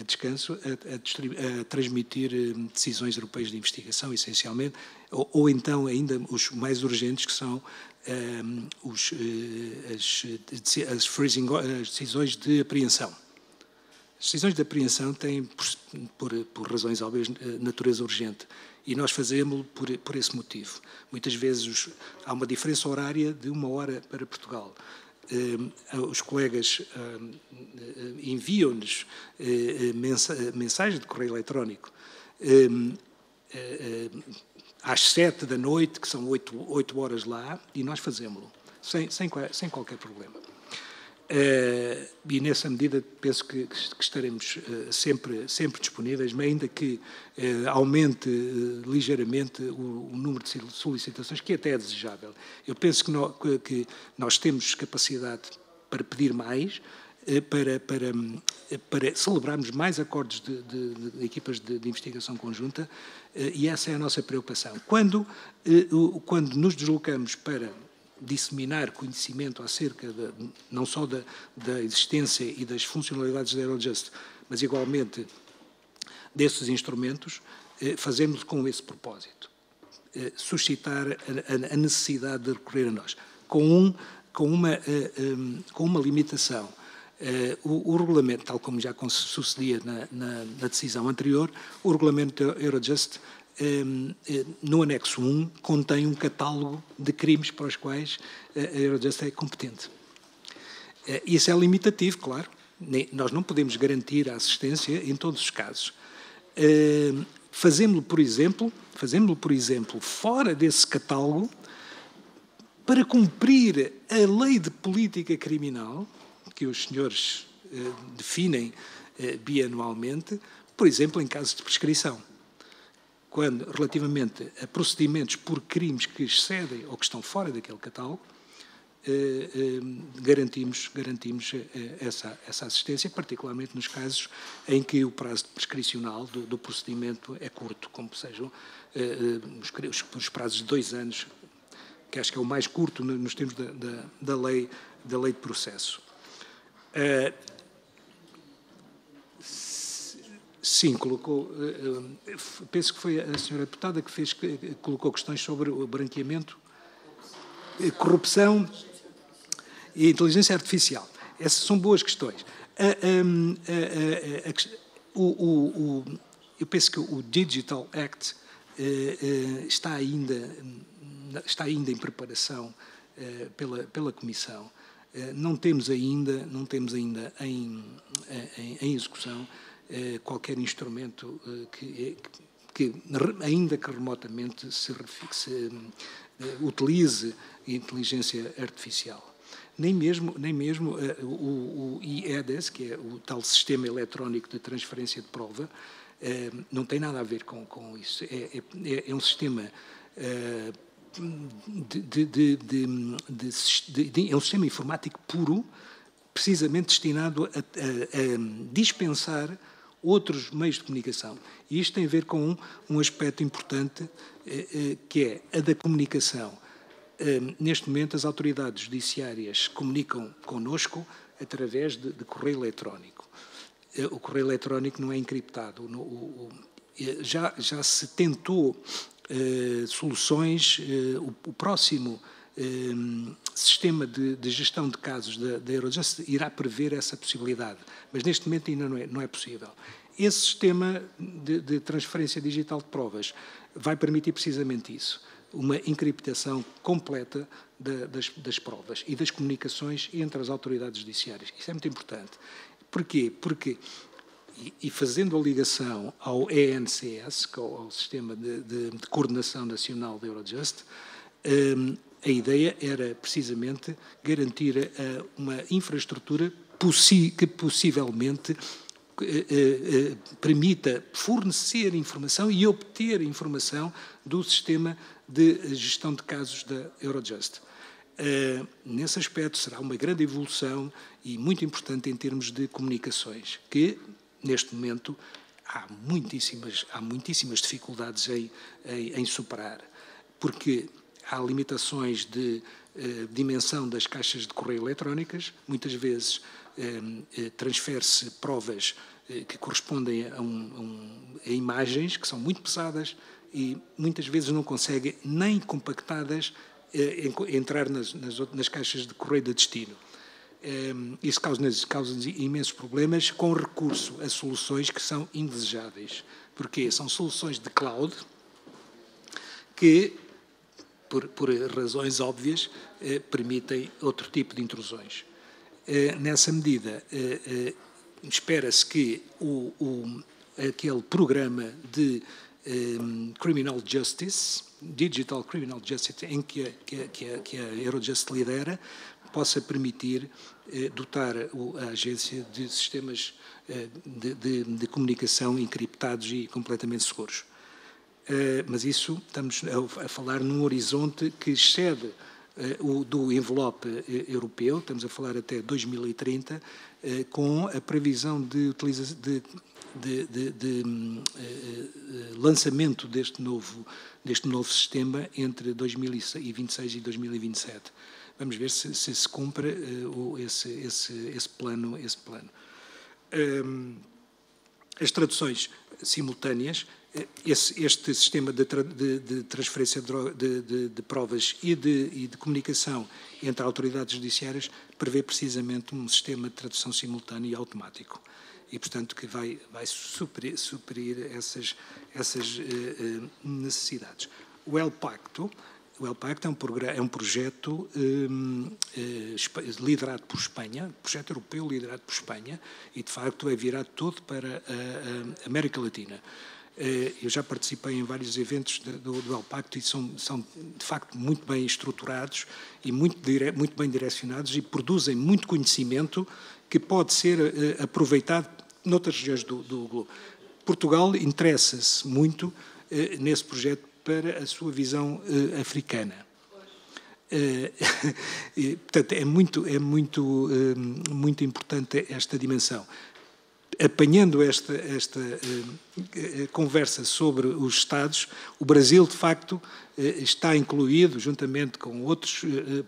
descanso, a transmitir decisões europeias de investigação, essencialmente, ou então ainda os mais urgentes, que são as decisões de apreensão. As decisões de apreensão têm, por razões óbvias, natureza urgente. E nós fazemos-lo por esse motivo. Muitas vezes há uma diferença horária de 1 hora para Portugal. Os colegas enviam-nos mensagens de correio eletrónico às 7 da noite, que são 8 horas lá, e nós fazemos-lo, sem qualquer problema. E nessa medida penso que estaremos sempre disponíveis, mas ainda que aumente ligeiramente o número de solicitações, que até é desejável. Eu penso que nós temos capacidade para pedir mais, para celebrarmos mais acordos de equipas de investigação conjunta, e essa é a nossa preocupação. Quando nos deslocamos para disseminar conhecimento acerca não só da existência e das funcionalidades da Eurojust, mas igualmente desses instrumentos, fazemos com esse propósito, suscitar a necessidade de recorrer a nós, com uma limitação. O regulamento, tal como já sucedia na decisão anterior, o regulamento da Eurojust, no anexo 1, contém um catálogo de crimes para os quais a Eurojust é competente. Isso é limitativo, claro. Nós não podemos garantir a assistência em todos os casos. Fazemos-lo, por exemplo, fora desse catálogo, para cumprir a lei de política criminal, que os senhores definem bianualmente, por exemplo, em casos de prescrição. Quando, relativamente a procedimentos por crimes que excedem ou que estão fora daquele catálogo, garantimos essa assistência, particularmente nos casos em que o prazo prescricional do procedimento é curto, como sejam os prazos de 2 anos, que acho que é o mais curto nos termos da lei de processo. Sim, colocou. Penso que foi a senhora deputada que colocou questões sobre o branqueamento, corrupção e inteligência artificial. Essas são boas questões. Eu penso que o Digital Act está ainda em preparação pela Comissão. Não temos ainda em execução qualquer instrumento que ainda que remotamente se utilize a inteligência artificial. Nem mesmo o IEDES, que é o tal sistema eletrónico de transferência de prova, não tem nada a ver com isso. É um sistema é um sistema informático puro, precisamente destinado a dispensar outros meios de comunicação. E isto tem a ver com um aspecto importante, que é a da comunicação. Neste momento, as autoridades judiciárias comunicam connosco através de correio eletrónico. O correio eletrónico não é encriptado. Já se tentou soluções, o próximo sistema de gestão de casos da Eurojust irá prever essa possibilidade, mas neste momento ainda não é possível. Esse sistema de transferência digital de provas vai permitir precisamente isso, uma encriptação completa das provas e das comunicações entre as autoridades judiciárias. Isso é muito importante. Porquê? Porque, e fazendo a ligação ao ENCS, que é o Sistema de Coordenação Nacional da Eurojust, a ideia era precisamente garantir uma infraestrutura que possivelmente permita fornecer informação e obter informação do sistema de gestão de casos da Eurojust. Nesse aspecto será uma grande evolução e muito importante em termos de comunicações, que neste momento há muitíssimas dificuldades em superar, porque há limitações de dimensão das caixas de correio eletrónicas, muitas vezes transfere-se provas que correspondem a imagens que são muito pesadas e muitas vezes não conseguem nem compactadas entrar nas caixas de correio de destino. Isso causa imensos problemas com recurso a soluções que são indesejáveis. Porque são soluções de cloud que, por razões óbvias, permitem outro tipo de intrusões. Nessa medida, espera-se que aquele programa de Criminal Justice, Digital Criminal Justice, em que a Eurojust lidera, possa permitir dotar a agência de sistemas de comunicação encriptados e completamente seguros. Mas isso, estamos a falar num horizonte que excede o do envelope europeu, estamos a falar até 2030, com a previsão de lançamento deste novo sistema entre 2026 e 2027. Vamos ver se cumpre esse plano. As traduções simultâneas, este sistema de transferência de provas e de comunicação entre autoridades judiciárias prevê precisamente um sistema de tradução simultânea e automático. E, portanto, que vai suprir essas necessidades. O El Pacto é um projeto liderado por Espanha, projeto europeu liderado por Espanha, e, de facto, é virado todo para a América Latina. Eu já participei em vários eventos do El Pacto e são, de facto, muito bem estruturados e muito bem direcionados e produzem muito conhecimento que pode ser aproveitado noutras regiões do globo. Portugal interessa-se muito nesse projeto para a sua visão africana. Portanto, é muito importante esta dimensão. Apanhando esta conversa sobre os Estados, o Brasil, de facto, está incluído, juntamente com outros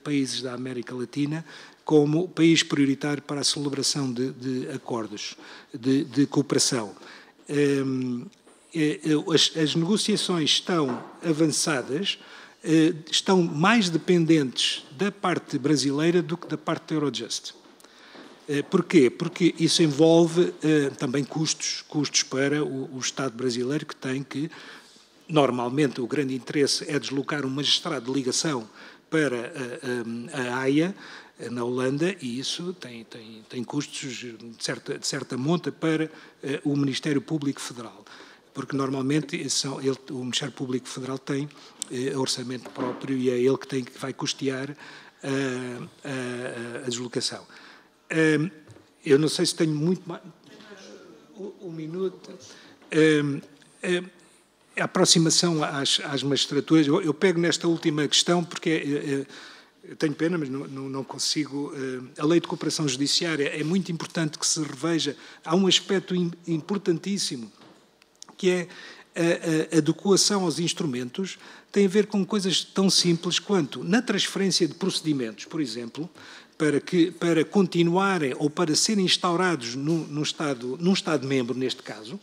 países da América Latina, como país prioritário para a celebração de acordos de cooperação. As negociações estão avançadas, estão mais dependentes da parte brasileira do que da parte da Eurojust. Porquê? Porque isso envolve também custos para o Estado brasileiro, que tem que, normalmente, o grande interesse é deslocar um magistrado de ligação para a Haia, na Holanda, e isso tem custos de certa monta para o Ministério Público Federal. Porque, normalmente, o Ministério Público Federal tem orçamento próprio e é ele que vai custear a deslocação. Eu não sei se tenho muito mais... Um minuto. A aproximação às magistraturas... Eu pego nesta última questão porque... Eu tenho pena, mas não consigo... A lei de cooperação judiciária é muito importante que se reveja. Há um aspecto importantíssimo, que é a adequação aos instrumentos, tem a ver com coisas tão simples quanto na transferência de procedimentos, por exemplo, para continuarem ou para serem instaurados num Estado-membro, neste caso,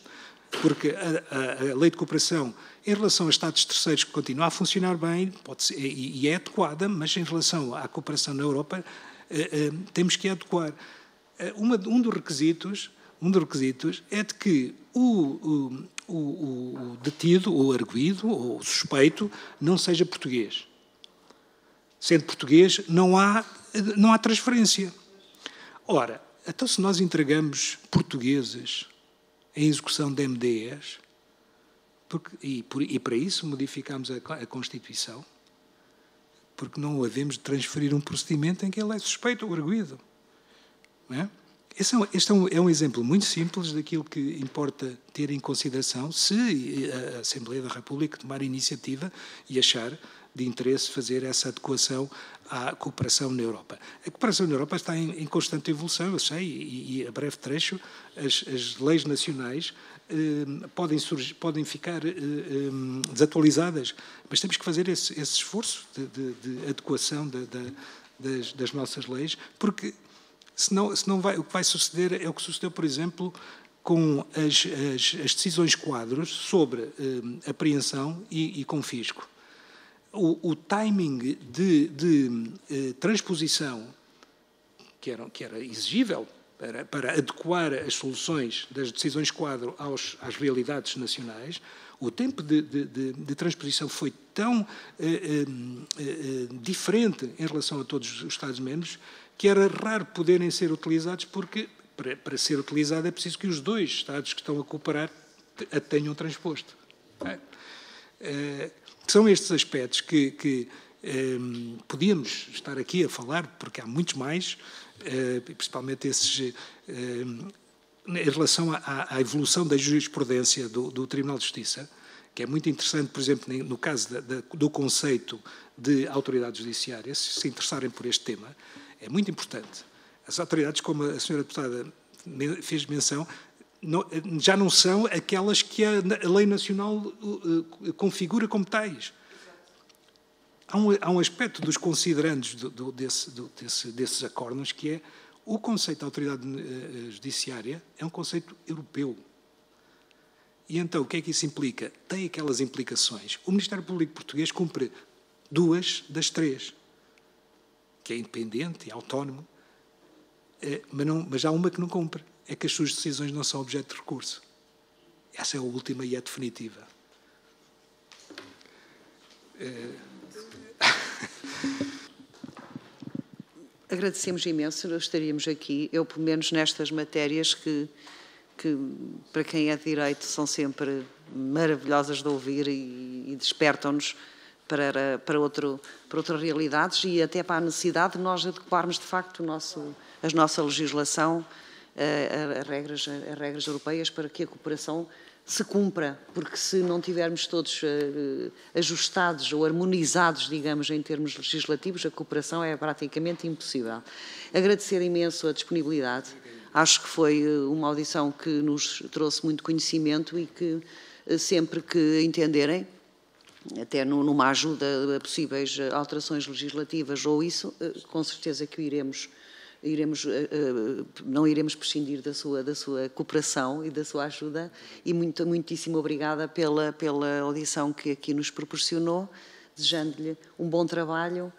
porque a lei de cooperação, em relação a Estados terceiros, que continua a funcionar bem, pode ser, e é adequada, mas em relação à cooperação na Europa, temos que adequar. Um dos requisitos é de que o detido, ou arguido, ou suspeito, não seja português. Sendo português, não há transferência. Ora, então se nós entregamos portugueses em execução de MDEs, e para isso modificamos a Constituição, porque não o havemos de transferir um procedimento em que ele é suspeito ou arguido. Não é? Este é um exemplo muito simples daquilo que importa ter em consideração se a Assembleia da República tomar iniciativa e achar de interesse fazer essa adequação à cooperação na Europa. A cooperação na Europa está em constante evolução, eu sei, e a breve trecho as leis nacionais podem ficar desatualizadas, mas temos que fazer esse esforço de adequação das nossas leis, porque senão o que vai suceder é o que sucedeu, por exemplo, com as decisões quadros sobre apreensão e confisco. O timing de transposição que era exigível para adequar as soluções das decisões quadro às realidades nacionais, o tempo de transposição foi tão diferente em relação a todos os Estados-membros que era raro poderem ser utilizados, porque para ser utilizado é preciso que os dois Estados que estão a cooperar a tenham transposto. São estes aspectos que podíamos estar aqui a falar, porque há muitos mais, principalmente esses em relação à evolução da jurisprudência do Tribunal de Justiça, que é muito interessante, por exemplo, no caso do conceito de autoridade judiciária, se interessarem por este tema, é muito importante. As autoridades, como a senhora deputada fez menção, já não são aquelas que a lei nacional configura como tais. Há um aspecto dos considerandos desses acórdãos que é o conceito de autoridade judiciária é um conceito europeu. E então, o que é que isso implica? Tem aquelas implicações. O Ministério Público Português cumpre 2 das 3, que é independente e autónomo, mas há uma que não cumpre, é que as suas decisões não são objeto de recurso. Essa é a última e é definitiva. Agradecemos imenso, estaríamos aqui, eu pelo menos nestas matérias que para quem é de direito são sempre maravilhosas de ouvir e despertam-nos para outras realidades e até para a necessidade de nós adequarmos de facto a nossa legislação a regras europeias para que a cooperação se cumpra, porque se não tivermos todos ajustados ou harmonizados, digamos, em termos legislativos, a cooperação é praticamente impossível. Agradecer imenso a disponibilidade. Acho que foi uma audição que nos trouxe muito conhecimento e que sempre que entenderem, até numa ajuda a possíveis alterações legislativas ou isso, com certeza que não iremos prescindir da sua cooperação e da sua ajuda e muitíssimo obrigada pela audição que aqui nos proporcionou, desejando-lhe um bom trabalho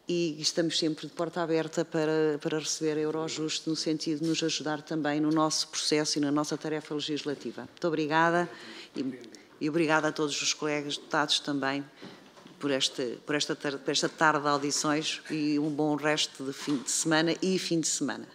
e estamos sempre de porta aberta para receber a Eurojust no sentido de nos ajudar também no nosso processo e na nossa tarefa legislativa. Muito obrigada e obrigada a todos os colegas deputados também por esta tarde de audições e um bom resto de fim de semana e fim de semana.